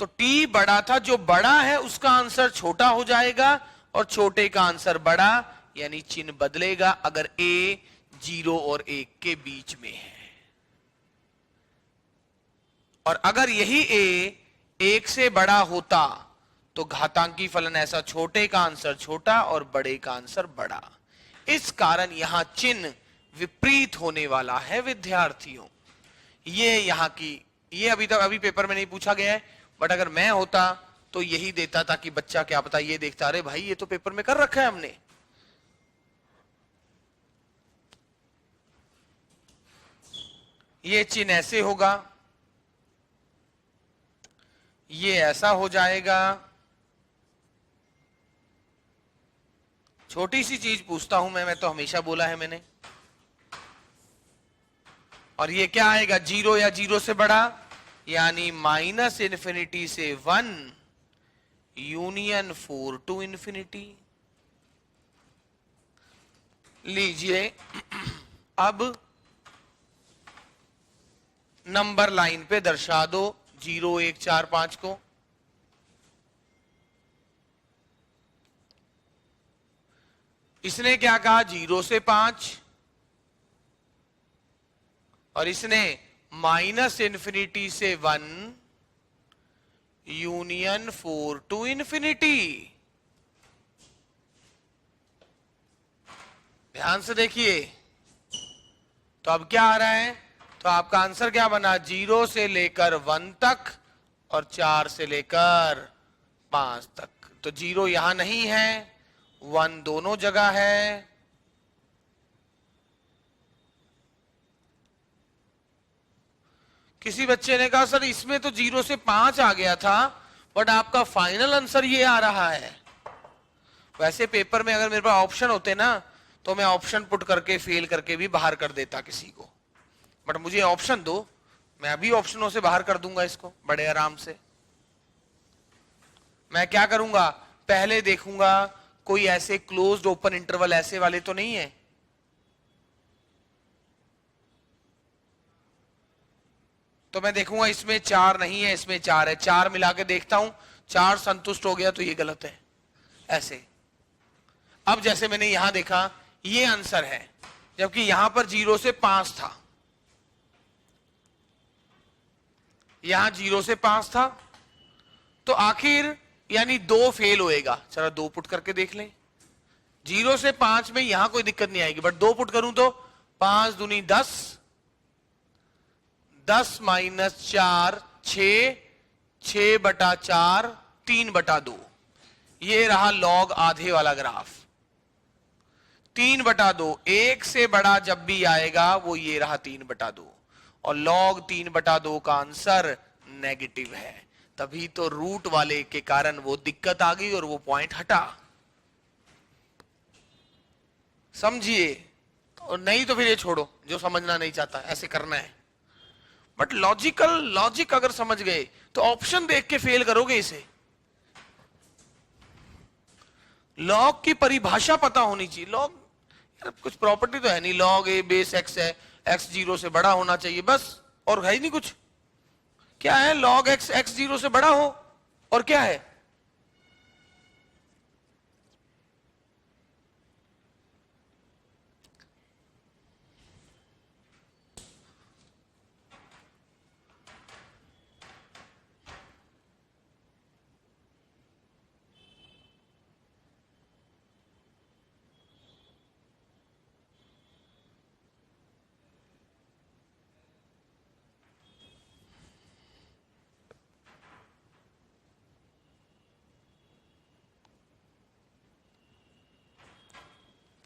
S1: तो t बड़ा था, जो बड़ा है उसका आंसर छोटा हो जाएगा और छोटे का आंसर बड़ा, यानी चिन्ह बदलेगा अगर a 0 और 1 के बीच में है। और अगर यही a 1 से बड़ा होता तो घातांकी फलन ऐसा, छोटे का आंसर छोटा और बड़े का आंसर बड़ा। इस कारण यहां चिन्ह विपरीत होने वाला है विद्यार्थियों। ये यहां की, ये अभी पेपर में नहीं पूछा गया है, बट अगर मैं होता तो यही देता ताकि बच्चा क्या पता ये देखता, अरे भाई ये तो पेपर में कर रखा है हमने। ये चिन्ह ऐसे होगा, ये ऐसा हो जाएगा। छोटी सी चीज पूछता हूं मैं तो हमेशा बोला है मैंने। और ये क्या आएगा, 0 या 0 से बड़ा, यानी माइनस इन्फिनिटी से 1 यूनियन 4 टू इन्फिनिटी। लीजिए अब नंबर लाइन पे दर्शा दो 0 1 4 5 को। इसने क्या कहा, 0 से 5, और इसने माइनस इन्फिनिटी से 1 यूनियन 4 टू इन्फिनिटी। ध्यान से देखिए, तो अब क्या आ रहा है, तो आपका आंसर क्या बना, 0 से लेकर 1 तक और 4 से लेकर 5 तक। तो 0 यहां नहीं है, 1 दोनों जगह है। किसी बच्चे ने कहा सर इसमें तो 0 से 5 आ गया था, बट आपका फाइनल आंसर ये आ रहा है। वैसे पेपर में अगर मेरे पास ऑप्शन होते ना, तो मैं ऑप्शन पुट करके फेल करके भी बाहर कर देता किसी को, बट मुझे ऑप्शन दो, मैं अभी ऑप्शनों से बाहर कर दूंगा इसको बड़े आराम से। मैं क्या करूंगा, पहले देखूंगा कोई ऐसे क्लोज्ड ओपन इंटरवल ऐसे वाले तो नहीं है। तो मैं देखूंगा इसमें 4 नहीं है, इसमें 4 है, 4 मिला के देखता हूं, 4 संतुष्ट हो गया तो ये गलत है, ऐसे। अब जैसे मैंने यहां देखा ये आंसर है, जबकि यहां पर 0 से 5 था, यहां 0 से 5 था, तो आखिर यानी 2 फेल होएगा। चलो 2 पुट करके देख लें। 0 से 5 में यहां कोई दिक्कत नहीं आएगी, बट 2 पुट करूं तो 5 दूनी 10, 10 माइनस 4 6, 6 बटा 4 3 बटा 2। ये रहा लॉग आधे वाला ग्राफ। 3 बटा 2, 1 से बड़ा जब भी आएगा वो ये रहा 3 बटा 2, और लॉग 3 बटा 2 का आंसर नेगेटिव है। तभी तो रूट वाले के कारण वो दिक्कत आ गई और वो पॉइंट हटा। समझिए, और नहीं तो फिर ये छोड़ो, जो समझना नहीं चाहता ऐसे करना है। बट लॉजिक अगर समझ गए तो ऑप्शन देख के फेल करोगे इसे। लॉग की परिभाषा पता होनी चाहिए। लॉग यार कुछ प्रॉपर्टी तो है नहीं, लॉग ए बेस एक्स है, एक्स 0 से बड़ा होना चाहिए बस, और है ही नहीं कुछ। क्या है, लॉग एक्स एक्स 0 से बड़ा हो, और क्या है,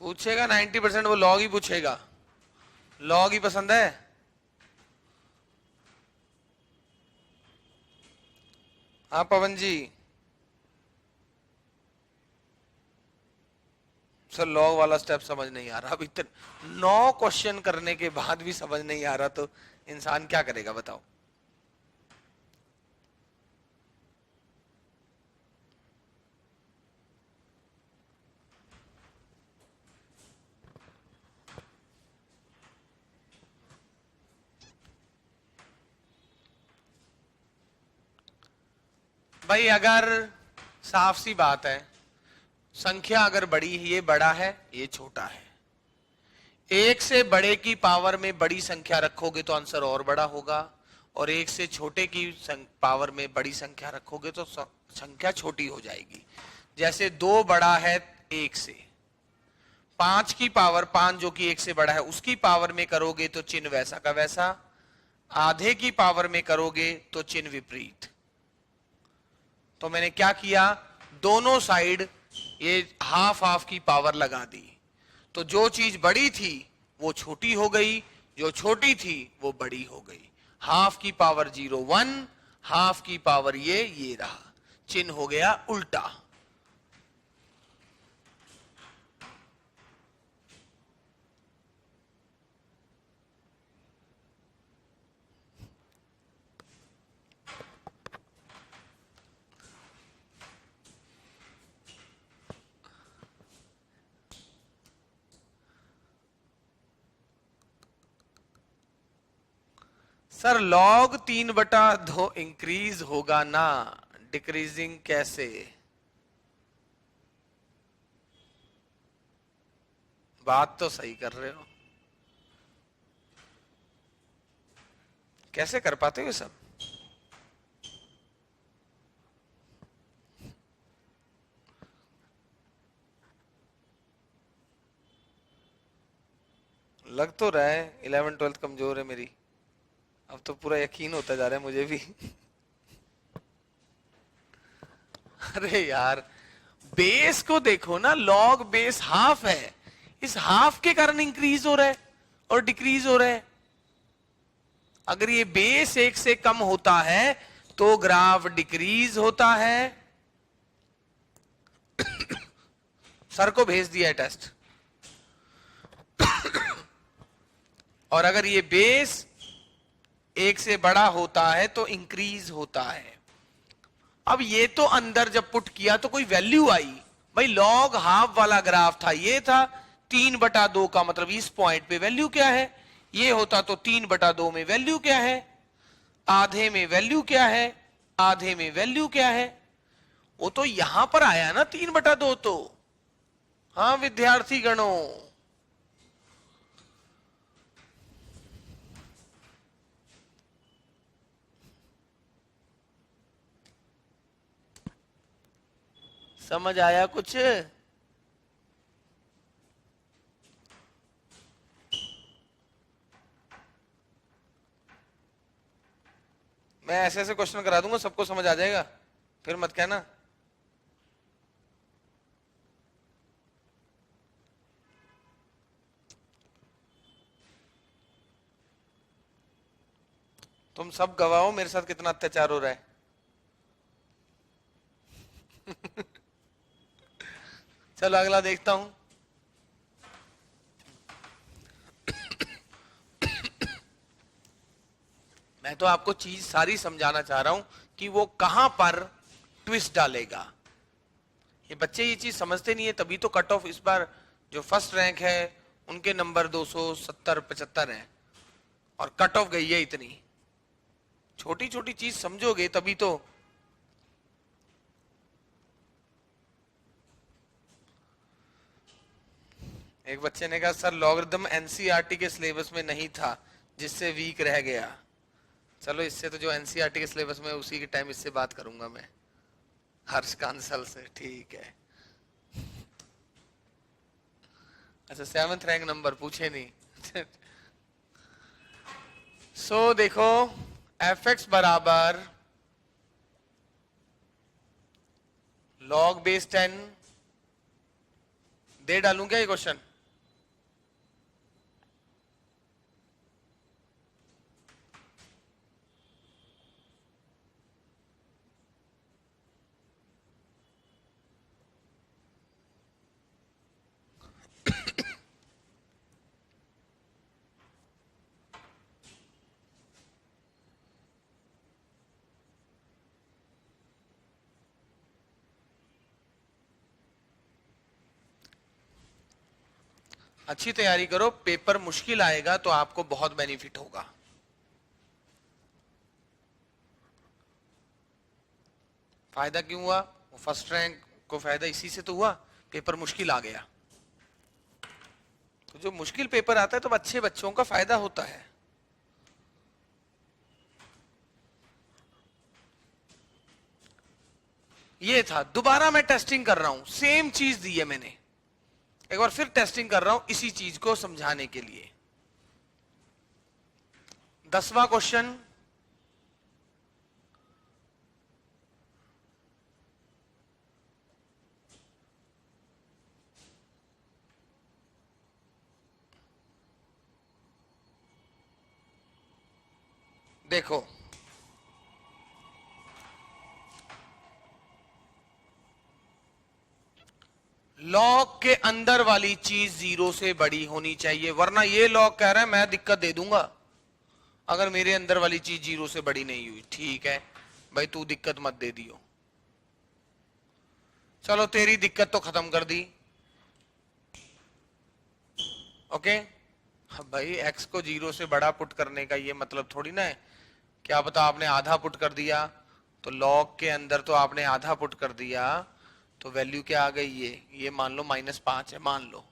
S1: पूछेगा 90% वो लॉग ही पूछेगा। लॉग ही पसंद है। हाँ पवन जी, सर लॉग वाला स्टेप समझ नहीं आ रहा। अभी तक 9 क्वेश्चन करने के बाद भी समझ नहीं आ रहा, तो इंसान क्या करेगा बताओ। भाई अगर साफ सी बात है, संख्या अगर बड़ी है, ये बड़ा है ये छोटा है, 1 से बड़े की पावर में बड़ी संख्या रखोगे तो आंसर और बड़ा होगा, और 1 से छोटे की पावर में बड़ी संख्या रखोगे तो संख्या छोटी हो जाएगी। जैसे 2 बड़ा है 1 से, 5 की पावर 5 जो कि 1 से बड़ा है उसकी पावर में करोगे तो चिन्ह वैसा का वैसा, आधे की पावर में करोगे तो चिन्ह विपरीत। तो मैंने क्या किया, दोनों साइड ये हाफ हाफ की पावर लगा दी, तो जो चीज बड़ी थी वो छोटी हो गई, जो छोटी थी वो बड़ी हो गई। हाफ की पावर 0 1, हाफ की पावर ये रहा, चिन्ह हो गया उल्टा। सर log 3/2 इंक्रीज होगा ना, डिक्रीजिंग कैसे? बात तो सही कर रहे हो, कैसे कर पाते हो ये सब? लग तो रहा है 11th 12th कमजोर है मेरी, अब तो पूरा यकीन होता जा रहा है मुझे भी। अरे यार, बेस को देखो ना, लॉग बेस हाफ है, इस हाफ के कारण इंक्रीज हो रहा है और डिक्रीज हो रहा है। अगर ये बेस 1 से कम होता है तो ग्राफ डिक्रीज होता है। सर को भेज दिया है टेस्ट। और अगर ये बेस 1 से बड़ा होता है तो इंक्रीज होता है। अब ये तो अंदर जब पुट किया तो कोई वैल्यू आई, भाई लॉग हाफ वाला ग्राफ था, ये था 3/2 का मतलब इस पॉइंट पे वैल्यू क्या है, ये होता तो 3/2 में वैल्यू क्या है, आधे में वैल्यू क्या है, आधे में वैल्यू क्या है, वो तो यहां पर आया ना 3/2 तो। हाँ विद्यार्थी गणों, समझ आया कुछ? मैं ऐसे ऐसे क्वेश्चन करा दूंगा, सबको समझ आ जाएगा, फिर मत कहना। तुम सब गवाहो मेरे साथ कितना अत्याचार हो रहा है। चलो अगला देखता हूं। मैं तो आपको चीज सारी समझाना चाह रहा हूं कि वो कहां पर ट्विस्ट डालेगा। ये बच्चे ये चीज समझते नहीं है, तभी तो कट ऑफ इस बार जो फर्स्ट रैंक है उनके नंबर 270-75 हैं और कट ऑफ गई है इतनी। छोटी छोटी चीज समझोगे तभी तो। एक बच्चे ने कहा सर लॉगरिथम एनसीईआरटी के सिलेबस में नहीं था जिससे वीक रह गया। चलो इससे तो जो एनसीईआरटी के सिलेबस में उसी के टाइम इससे बात करूंगा मैं, हर्ष कांसल से, ठीक है। अच्छा 7th रैंक नंबर पूछे नहीं। सो देखो एफ एक्स बराबर लॉग बेस 10, दे डालूं क्या ये क्वेश्चन? अच्छी तैयारी करो, पेपर मुश्किल आएगा तो आपको बहुत बेनिफिट होगा। फायदा क्यों हुआ? फर्स्ट रैंक को फायदा इसी से तो हुआ, पेपर मुश्किल आ गया। तो जो मुश्किल पेपर आता है तो अच्छे बच्चों का फायदा होता है। ये था, दोबारा मैं टेस्टिंग कर रहा हूं, सेम चीज दी है मैंने, एक बार फिर टेस्टिंग कर रहा हूं इसी चीज को समझाने के लिए। 10वां क्वेश्चन, देखो लॉग के अंदर वाली चीज 0 से बड़ी होनी चाहिए, वरना ये लॉग कह रहा है मैं दिक्कत दे दूंगा अगर मेरे अंदर वाली चीज 0 से बड़ी नहीं हुई। ठीक है भाई, तू दिक्कत मत दे दियो, चलो तेरी दिक्कत तो खत्म कर दी। ओके, अब भाई x को 0 से बड़ा पुट करने का ये मतलब थोड़ी ना है, क्या पता आपने आधा पुट कर दिया, तो लॉग के अंदर तो आपने आधा पुट कर दिया, तो वैल्यू क्या आ गई, ये मान लो -5 है मान लो,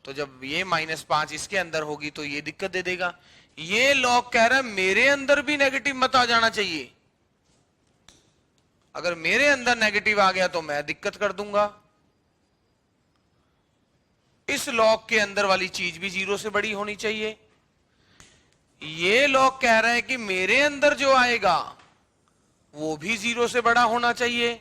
S1: तो जब ये -5 इसके अंदर होगी तो ये दिक्कत दे देगा। ये लॉग कह रहा है मेरे अंदर भी नेगेटिव मत आ जाना चाहिए, अगर मेरे अंदर नेगेटिव आ गया तो मैं दिक्कत कर दूंगा। इस लॉग के अंदर वाली चीज भी 0 से बड़ी होनी चाहिए। ये लॉग कह रहा है कि मेरे अंदर जो आएगा वो भी 0 से बड़ा होना चाहिए।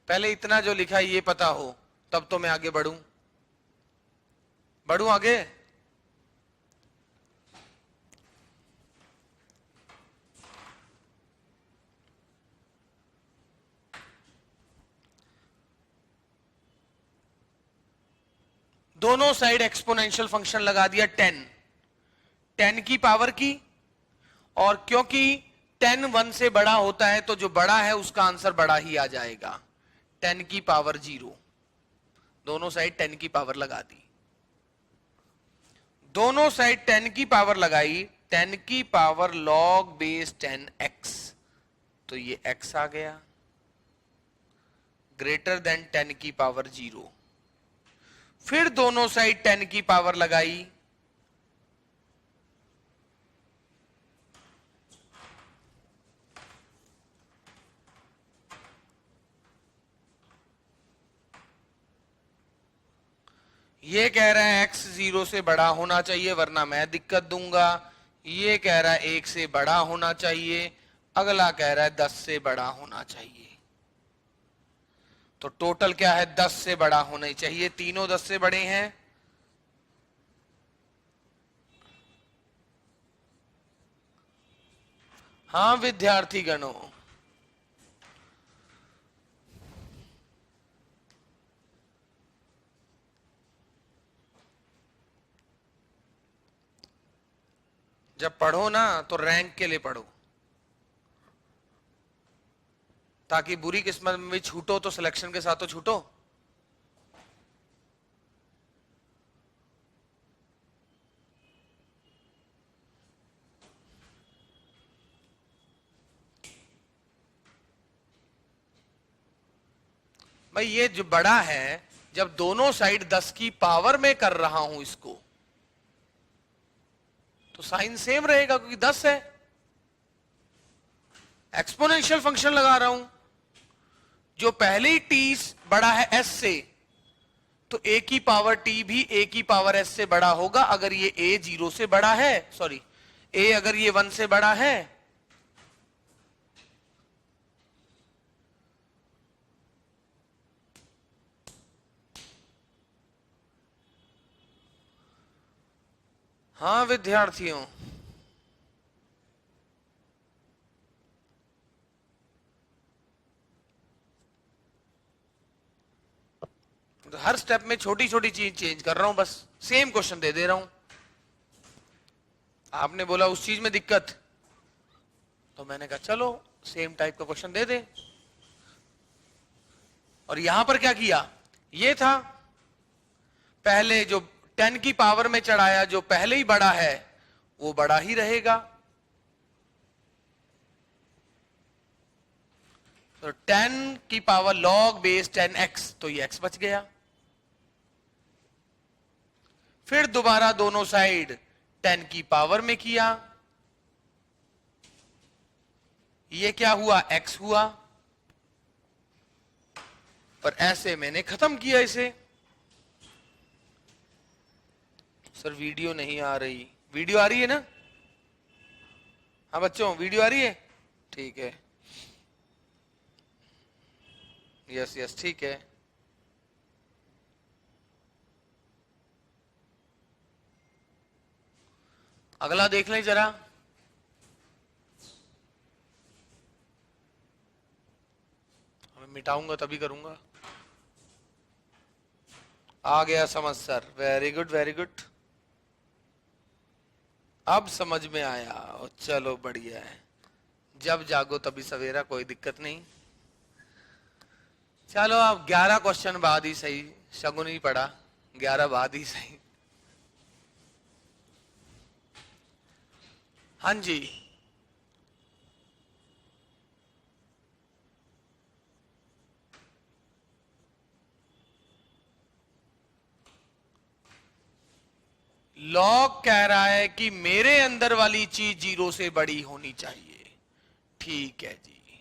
S1: पहले इतना जो लिखा है ये पता हो, तब तो मैं आगे बढ़ूं आगे। दोनों साइड एक्सपोनेंशियल फंक्शन लगा दिया 10 की पावर की, और क्योंकि 10 1 से बड़ा होता है तो जो बड़ा है उसका आंसर बड़ा ही आ जाएगा, 10 की पावर 0। दोनों साइड 10 की पावर लगा दी, दोनों साइड 10 की पावर लगाई, 10 की पावर log बेस 10x, तो ये x आ गया ग्रेटर देन 10 की पावर 0। फिर दोनों साइड 10 की पावर लगाई, ये कह रहा है x 0 से बड़ा होना चाहिए वरना मैं दिक्कत दूंगा, ये कह रहा है 1 से बड़ा होना चाहिए, अगला कह रहा है 10 से बड़ा होना चाहिए। तो टोटल क्या है, 10 से बड़ा होना ही चाहिए, तीनों 10 से बड़े हैं। हाँ विद्यार्थी गणों, जब पढ़ो ना तो रैंक के लिए पढ़ो, ताकि बुरी किस्मत में भी छूटो तो सिलेक्शन के साथ तो छूटो। भाई ये जो बड़ा है, जब दोनों साइड 10 की पावर में कर रहा हूं इसको, तो साइन सेम रहेगा क्योंकि 10 है। एक्सपोनेंशियल फंक्शन लगा रहा हूं, जो पहले ही t बड़ा है s से, तो a की पावर t भी a की पावर s से बड़ा होगा अगर ये a 0 से बड़ा है, सॉरी a अगर ये 1 से बड़ा है। हाँ विद्यार्थियों, तो हर स्टेप में छोटी छोटी चीज चेंज कर रहा हूं, बस सेम क्वेश्चन दे दे रहा हूं। आपने बोला उस चीज में दिक्कत, तो मैंने कहा चलो सेम टाइप का क्वेश्चन दे दे। और यहां पर क्या किया, ये था पहले जो 10 की पावर में चढ़ाया, जो पहले ही बड़ा है वो बड़ा ही रहेगा, तो 10 की पावर log बेस 10x, तो ये x बच गया। फिर दोबारा दोनों साइड 10 की पावर में किया, ये क्या हुआ, x हुआ, पर ऐसे मैंने खत्म किया इसे। सर वीडियो नहीं आ रही, वीडियो आ रही है ना? हाँ बच्चों, वीडियो आ रही है? ठीक है, यस यस ठीक है। अगला देख लें जरा। मिटाऊंगा तभी करूंगा। आ गया समझ sir, very good very good, अब समझ में आया। चलो बढ़िया है, जब जागो तभी सवेरा, कोई दिक्कत नहीं। चलो अब 11 क्वेश्चन बाद ही सही, शगुन ही पड़ा, 11 बाद ही सही। हाँ जी, लॉग कह रहा है कि मेरे अंदर वाली चीज 0 से बड़ी होनी चाहिए। ठीक है जी,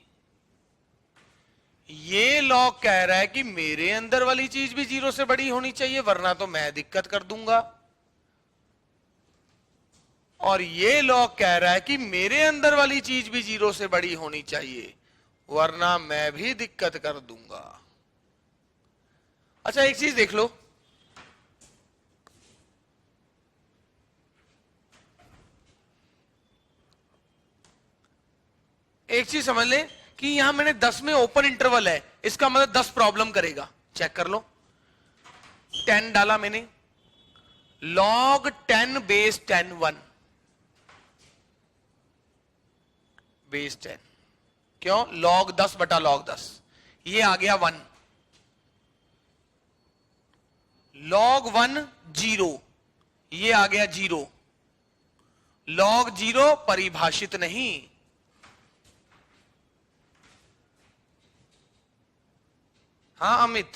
S1: ये लॉग कह रहा है कि मेरे अंदर वाली चीज भी 0 से बड़ी होनी चाहिए, वरना तो मैं दिक्कत कर दूंगा। और ये लॉग कह रहा है कि मेरे अंदर वाली चीज भी 0 से बड़ी होनी चाहिए, वरना मैं भी दिक्कत कर दूंगा। अच्छा एक चीज देख लो, एक चीज समझ ले कि यहां मैंने 10 में ओपन इंटरवल है, इसका मतलब 10 प्रॉब्लम करेगा। चेक कर लो, 10 डाला मैंने, log 10 बेस 10 1 बेस 10, क्यों log 10 बटा log 10, ये आ गया 1, log 1 0, ये आ गया 0, log 0 परिभाषित नहीं। हाँ अमित,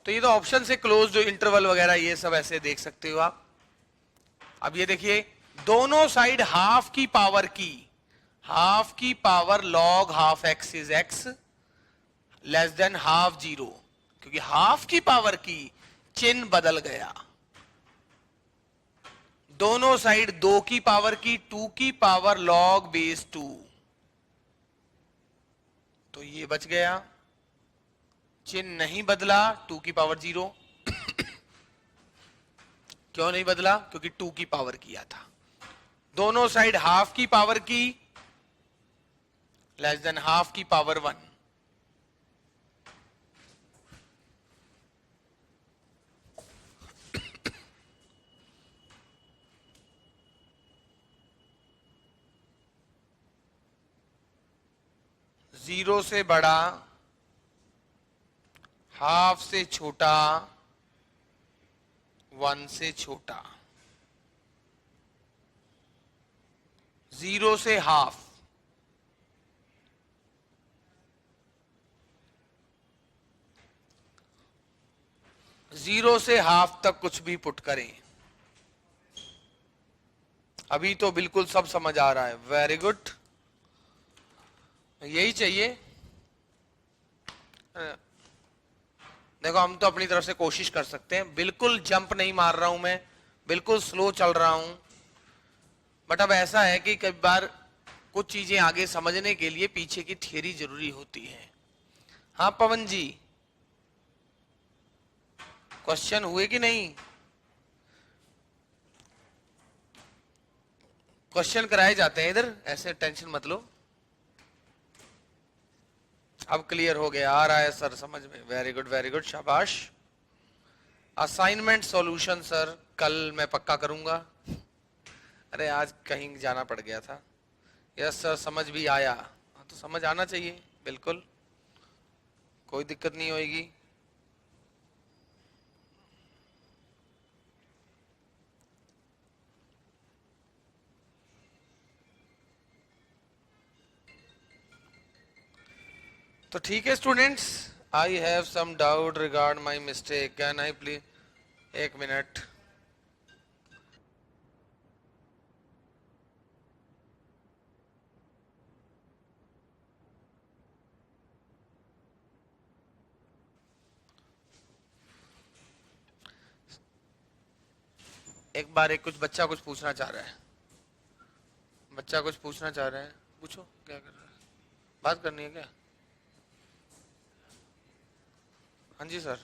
S1: तो ये तो ऑप्शन से क्लोज जो इंटरवल वगैरह ये सब ऐसे देख सकते हो आप। अब ये देखिए, दोनों साइड हाफ की पावर की, हाफ की power log half x is x less than half 0, क्योंकि हाफ की पावर की चिन्ह बदल गया। दोनों साइड 2 की पावर की 2 की पावर log बेस 2, तो ये बच गया, चिन्ह नहीं बदला, 2 की पावर 0। क्यों नहीं बदला? क्योंकि 2 की पावर किया था। दोनों साइड हाफ की पावर की लेस देन हाफ की पावर 1, जीरो से बड़ा, हाफ से छोटा, 1 से छोटा, 0 से हाफ, जीरो से हाफ तक कुछ भी पुट करें। अभी तो बिल्कुल सब समझ आ रहा है, वेरी गुड, यही चाहिए। देखो हम तो अपनी तरफ से कोशिश कर सकते हैं, बिल्कुल जंप नहीं मार रहा हूं मैं, बिल्कुल स्लो चल रहा हूं, बट अब ऐसा है कि कई बार कुछ चीजें आगे समझने के लिए पीछे की थियरी जरूरी होती है। हाँ पवन जी, क्वेश्चन हुए कि नहीं? क्वेश्चन कराए जाते हैं इधर, ऐसे टेंशन मत लो। अब क्लियर हो गया, आ रहा है सर समझ में, वेरी गुड वेरी गुड, शाबाश। असाइनमेंट सॉल्यूशन सर कल मैं पक्का करूंगा। अरे आज कहीं जाना पड़ गया था। यस सर, समझ भी आया, तो समझ आना चाहिए, बिल्कुल कोई दिक्कत नहीं होगी। तो ठीक है students, I have some doubt regard my mistake, can I please, एक मिनट। एक बार एक कुछ बच्चा कुछ पूछना चाह रहा है, बच्चा कुछ पूछना चाह रहा है, पूछो क्या कर रहा है, बात करनी है क्या? हाँ जी सर।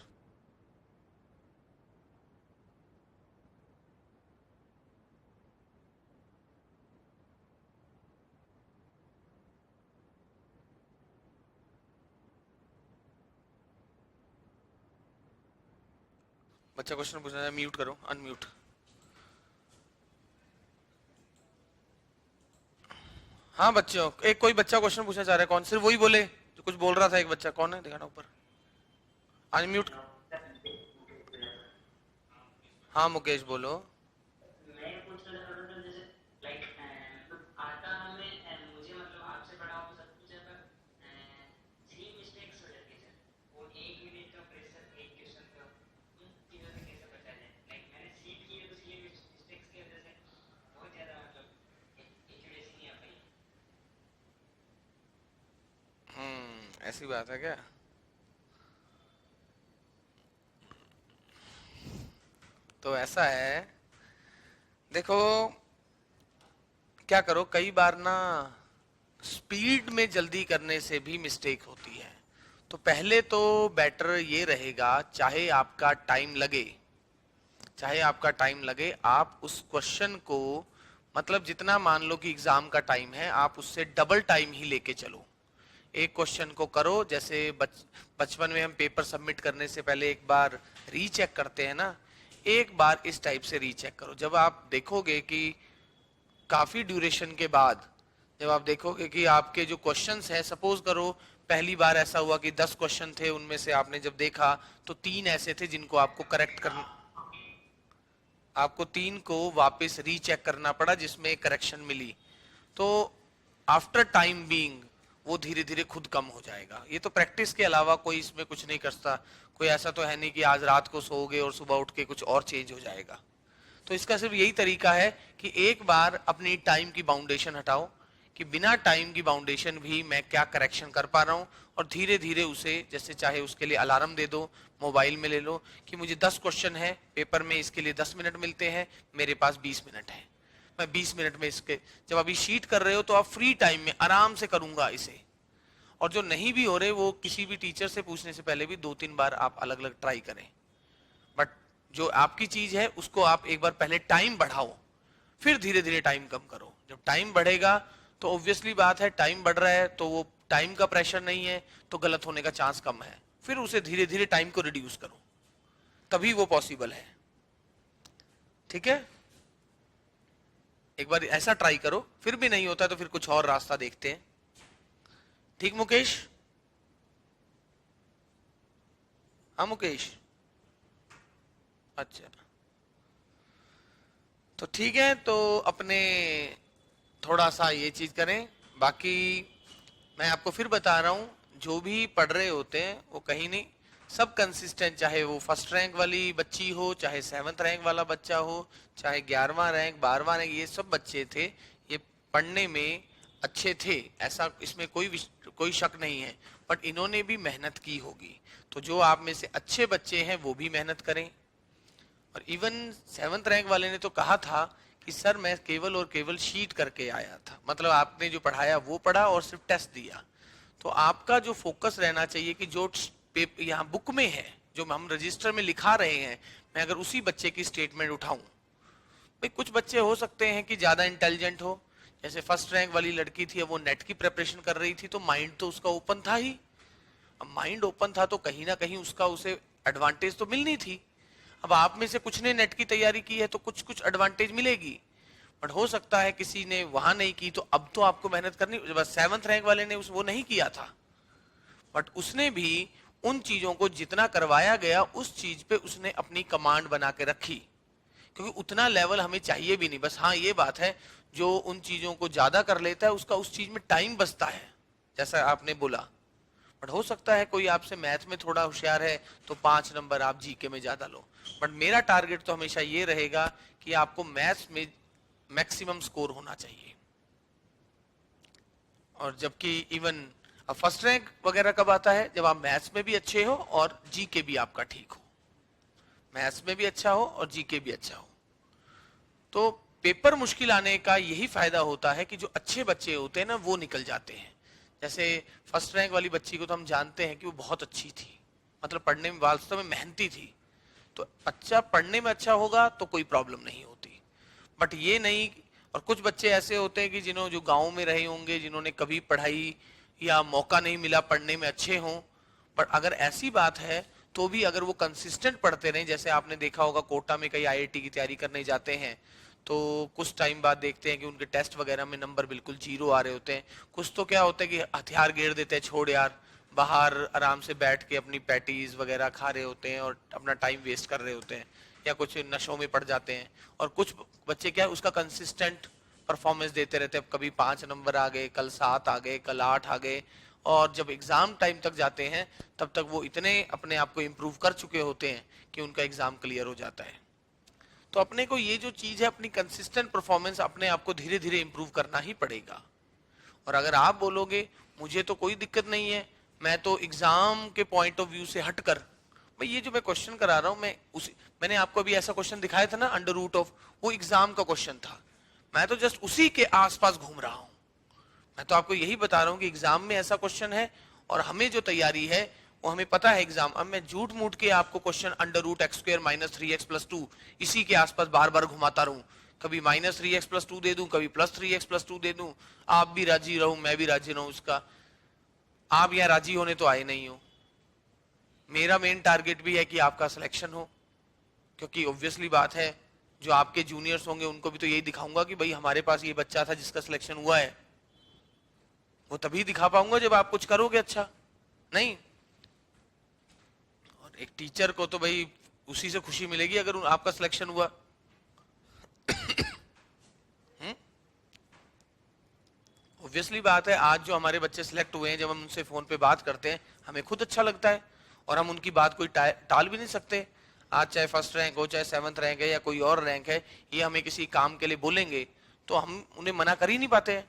S1: बच्चा क्वेश्चन पूछना है, म्यूट करो, अनम्यूट। हाँ बच्चों, एक कोई बच्चा क्वेश्चन पूछना चाह रहा है, कौन? सिर्फ वही बोले जो कुछ बोल रहा था, एक बच्चा, कौन है दिखाना ऊपर, अनम्यूट। हाँ मुकेश बोलो।
S2: मैं पूछ रहा था मतलब जैसे लाइक आता हमें मुझे मतलब आपसे पढ़ा हो सब कुछ है पर 3 मिस्टेक्स हो जाती है सर, वो 1 मिनट का प्रेशर एक क्वेश्चन का, उन चीज़ों से कैसे बचा जाए? लाइक मैंने सीट की है तो इसलिए मिस्टेक्स की वजह से बहुत ज़्यादा मतलब एक्यूरेसी नहीं आ पाई।
S1: ऐसी बात है क्या? तो ऐसा है, देखो क्या करो, कई बार ना स्पीड में जल्दी करने से भी मिस्टेक होती है। तो पहले तो बेटर ये रहेगा, चाहे आपका टाइम लगे, आप उस क्वेश्चन को, मतलब जितना मान लो कि एग्जाम का टाइम है, आप उससे डबल टाइम ही लेके चलो। एक क्वेश्चन को करो, जैसे बचपन में हम पेपर सबमिट करने से पहले एक बार रीचेक करते हैं ना, एक बार इस टाइप से रीचेक करो। जब आप देखोगे कि काफी ड्यूरेशन के बाद, जब आप देखोगे कि आपके जो क्वेश्चंस हैं, सपोज करो पहली बार ऐसा हुआ कि 10 क्वेश्चन थे, उनमें से आपने जब देखा तो 3 ऐसे थे जिनको आपको करेक्ट करना, आपको 3 को वापस रीचेक करना पड़ा जिसमें करेक्शन मिली, तो आफ्टर टाइम बीइंग वो धीरे धीरे खुद कम हो जाएगा। ये तो प्रैक्टिस के अलावा कोई इसमें कुछ नहीं करता। कोई ऐसा तो है नहीं कि आज रात को सोओगे और सुबह उठ के कुछ और चेंज हो जाएगा। तो इसका सिर्फ यही तरीका है कि एक बार अपनी टाइम की बाउंडेशन हटाओ, कि बिना टाइम की बाउंडेशन भी मैं क्या करेक्शन कर पा रहा हूँ, और धीरे धीरे उसे, जैसे चाहे उसके लिए अलार्म दे दो, मोबाइल में ले लो कि मुझे 10 क्वेश्चन है पेपर में, इसके लिए 10 मिनट मिलते हैं, मेरे पास 20 मिनट है, मैं 20 मिनट में इसके, जब अभी शीट कर रहे हो तो आप फ्री टाइम में आराम से करूंगा इसे। और जो नहीं भी हो रहे, वो किसी भी टीचर से पूछने से पहले भी 2-3 बार आप अलग अलग ट्राई करें। बट जो आपकी चीज है उसको आप एक बार पहले टाइम बढ़ाओ, फिर धीरे धीरे टाइम कम करो। जब टाइम बढ़ेगा तो ऑब्वियसली बात है, टाइम बढ़ रहा है तो वो टाइम का प्रेशर नहीं है, तो गलत होने का चांस कम है। फिर उसे धीरे धीरे टाइम को रिड्यूस करो, तभी वो पॉसिबल है। ठीक है, एक बार ऐसा ट्राई करो, फिर भी नहीं होता तो फिर कुछ और रास्ता देखते हैं। ठीक मुकेश? हाँ मुकेश, अच्छा तो ठीक है, तो अपने थोड़ा सा ये चीज करें। बाकी मैं आपको फिर बता रहा हूँ, जो भी पढ़ रहे होते हैं वो कहीं नहीं, सब कंसिस्टेंट, चाहे वो फर्स्ट रैंक वाली बच्ची हो, चाहे 7th रैंक वाला बच्चा हो, चाहे 11वां रैंक, 12वां रैंक, ये सब बच्चे थे, ये पढ़ने में अच्छे थे, ऐसा इसमें कोई शक नहीं है। बट इन्होंने भी मेहनत की होगी, तो जो आप में से अच्छे बच्चे हैं वो भी मेहनत करें। और इवन 7th रैंक वाले ने तो कहा था कि सर मैं केवल और केवल शीट करके आया था, मतलब आपने जो पढ़ाया वो पढ़ा और सिर्फ टेस्ट दिया। तो आपका जो फोकस रहना चाहिए कि जो यहाँ बुक में है, जो हम रजिस्टर में लिखा रहे हैं, मैं अगर उसी बच्चे की स्टेटमेंट उठाऊं, भाई कुछ बच्चे हो सकते हैं कि ज्यादा इंटेलिजेंट हो, जैसे फर्स्ट रैंक वाली लड़की थी, वो नेट की प्रिपरेशन कर रही थी, तो माइंड तो उसका ओपन था ही। अब माइंड ओपन था तो कहीं ना कहीं उसका उसे एडवांटेज तो मिलनी थी। अब आप में से कुछ ने नेट की तैयारी की है तो कुछ कुछ एडवांटेज मिलेगी, बट हो सकता है किसी ने वहां नहीं की, तो अब तो आपको मेहनत करनी। बस 7th रैंक वाले ने वो नहीं किया था, बट उसने भी उन चीजों को जितना करवाया गया उस चीज पे उसने अपनी कमांड बना के रखी, क्योंकि उतना लेवल हमें चाहिए भी नहीं। बस हाँ ये बात है, जो उन चीजों को ज्यादा कर लेता है उसका उस चीज में टाइम बचता है, जैसा आपने बोला, बट हो सकता है कोई आपसे मैथ में थोड़ा होशियार है तो 5 नंबर आप जीके में ज्यादा लो। बट मेरा टारगेट तो हमेशा ये रहेगा कि आपको मैथ्स में मैक्सिमम स्कोर होना चाहिए। और जबकि इवन फर्स्ट रैंक वगैरह कब आता है, जब आप मैथ्स में भी अच्छे हो और जीके भी आपका ठीक हो, मैथ्स में भी अच्छा हो और जीके भी अच्छा हो। तो पेपर मुश्किल आने का यही फायदा होता है कि जो अच्छे बच्चे होते हैं ना वो निकल जाते हैं। जैसे फर्स्ट रैंक वाली बच्ची को तो हम जानते हैं कि वो बहुत अच्छी थी, मतलब पढ़ने में वास्तव में मेहनती थी। तो बच्चा पढ़ने में अच्छा होगा तो कोई प्रॉब्लम नहीं होती। बट ये नहीं, और कुछ बच्चे ऐसे होते हैं कि जिन्होंने जो गांव में रहे होंगे, जिन्होंने कभी पढ़ाई या मौका नहीं मिला पढ़ने में अच्छे हों, पर अगर ऐसी बात है तो भी अगर वो कंसिस्टेंट पढ़ते रहें, जैसे आपने देखा होगा कोटा में कई आईआईटी की तैयारी करने जाते हैं तो कुछ टाइम बाद देखते हैं कि उनके टेस्ट वगैरह में नंबर बिल्कुल 0 आ रहे होते हैं। कुछ तो क्या होता है कि हथियार घेर देते हैं, छोड़ यार, बाहर आराम से बैठ के अपनी पैटीज वगैरह खा रहे होते हैं और अपना टाइम वेस्ट कर रहे होते हैं, या कुछ नशों में पड़ जाते हैं। और कुछ बच्चे क्या है उसका कंसिस्टेंट परफॉर्मेंस देते रहते हैं, कभी 5 नंबर आ गए, कल 7 आ गए, कल 8 आ गए, और जब एग्जाम टाइम तक जाते हैं तब तक वो इतने अपने आप को इम्प्रूव कर चुके होते हैं कि उनका एग्जाम क्लियर हो जाता है। तो अपने को ये जो चीज है, अपनी कंसिस्टेंट परफॉर्मेंस, अपने आप को धीरे धीरे इंप्रूव करना ही पड़ेगा। और अगर आप बोलोगे मुझे तो कोई दिक्कत नहीं है, मैं तो एग्जाम के पॉइंट ऑफ व्यू से हटकर, भाई ये जो मैं क्वेश्चन करा रहा हूं, मैंने आपको अभी ऐसा क्वेश्चन दिखाया था ना, अंडर रूट ऑफ, वो एग्जाम का क्वेश्चन था। मैं तो जस्ट उसी के आसपास घूम रहा हूं। मैं तो आपको यही बता रहा हूं कि एग्जाम में ऐसा क्वेश्चन है और हमें जो तैयारी है वो हमें पता है एग्जाम। अब मैं झूठ मूठ के आपको question under root X square minus 3x+2 इसी के आसपास बार बार घुमाता रहूं, कभी -3x+2 दे दूं, कभी +3x+2 दे दूं, आप भी राजी रहूं, मैं भी राजी रहूं, उसका आप यहां राजी होने तो आए नहीं हो। मेरा मेन टारगेट भी है कि आपका सिलेक्शन हो, क्योंकि ऑब्वियसली बात है जो आपके जूनियर्स होंगे उनको भी तो यही दिखाऊंगा कि भाई हमारे पास ये बच्चा था जिसका सिलेक्शन हुआ है। वो तभी दिखा पाऊंगा जब आप कुछ करोगे अच्छा, नहीं। और एक टीचर को तो भाई उसी से खुशी मिलेगी अगर आपका सिलेक्शन हुआ। ऑब्वियसली बात है, आज जो हमारे बच्चे सिलेक्ट हुए हैं, जब हम उनसे फोन पे बात करते हैं हमें खुद अच्छा लगता है, और हम उनकी बात कोई टाल भी नहीं सकते। आज चाहे फर्स्ट रैंक हो, चाहे 7th रैंक है या कोई और रैंक है, ये हमें किसी काम के लिए बोलेंगे तो हम उन्हें मना कर ही नहीं पाते हैं।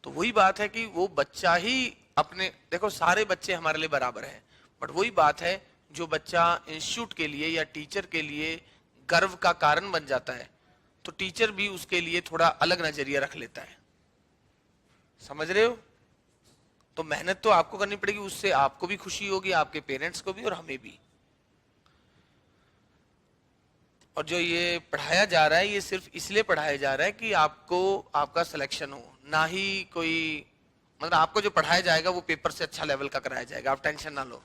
S1: तो वही बात है कि वो बच्चा ही अपने, देखो सारे बच्चे हमारे लिए बराबर हैं, बट वही बात है जो बच्चा इंस्टीट्यूट के लिए या टीचर के लिए गर्व का कारण बन जाता है, तो टीचर भी उसके लिए थोड़ा अलग नजरिया रख लेता है। समझ रहे हो? तो मेहनत तो आपको करनी पड़ेगी, उससे आपको भी खुशी होगी, आपके पेरेंट्स को भी और हमें भी। और जो ये पढ़ाया जा रहा है ये सिर्फ इसलिए पढ़ाया जा रहा है कि आपको आपका सिलेक्शन हो, ना ही कोई, मतलब आपको जो पढ़ाया जाएगा वो पेपर से अच्छा लेवल का कराया जाएगा, आप टेंशन ना लो।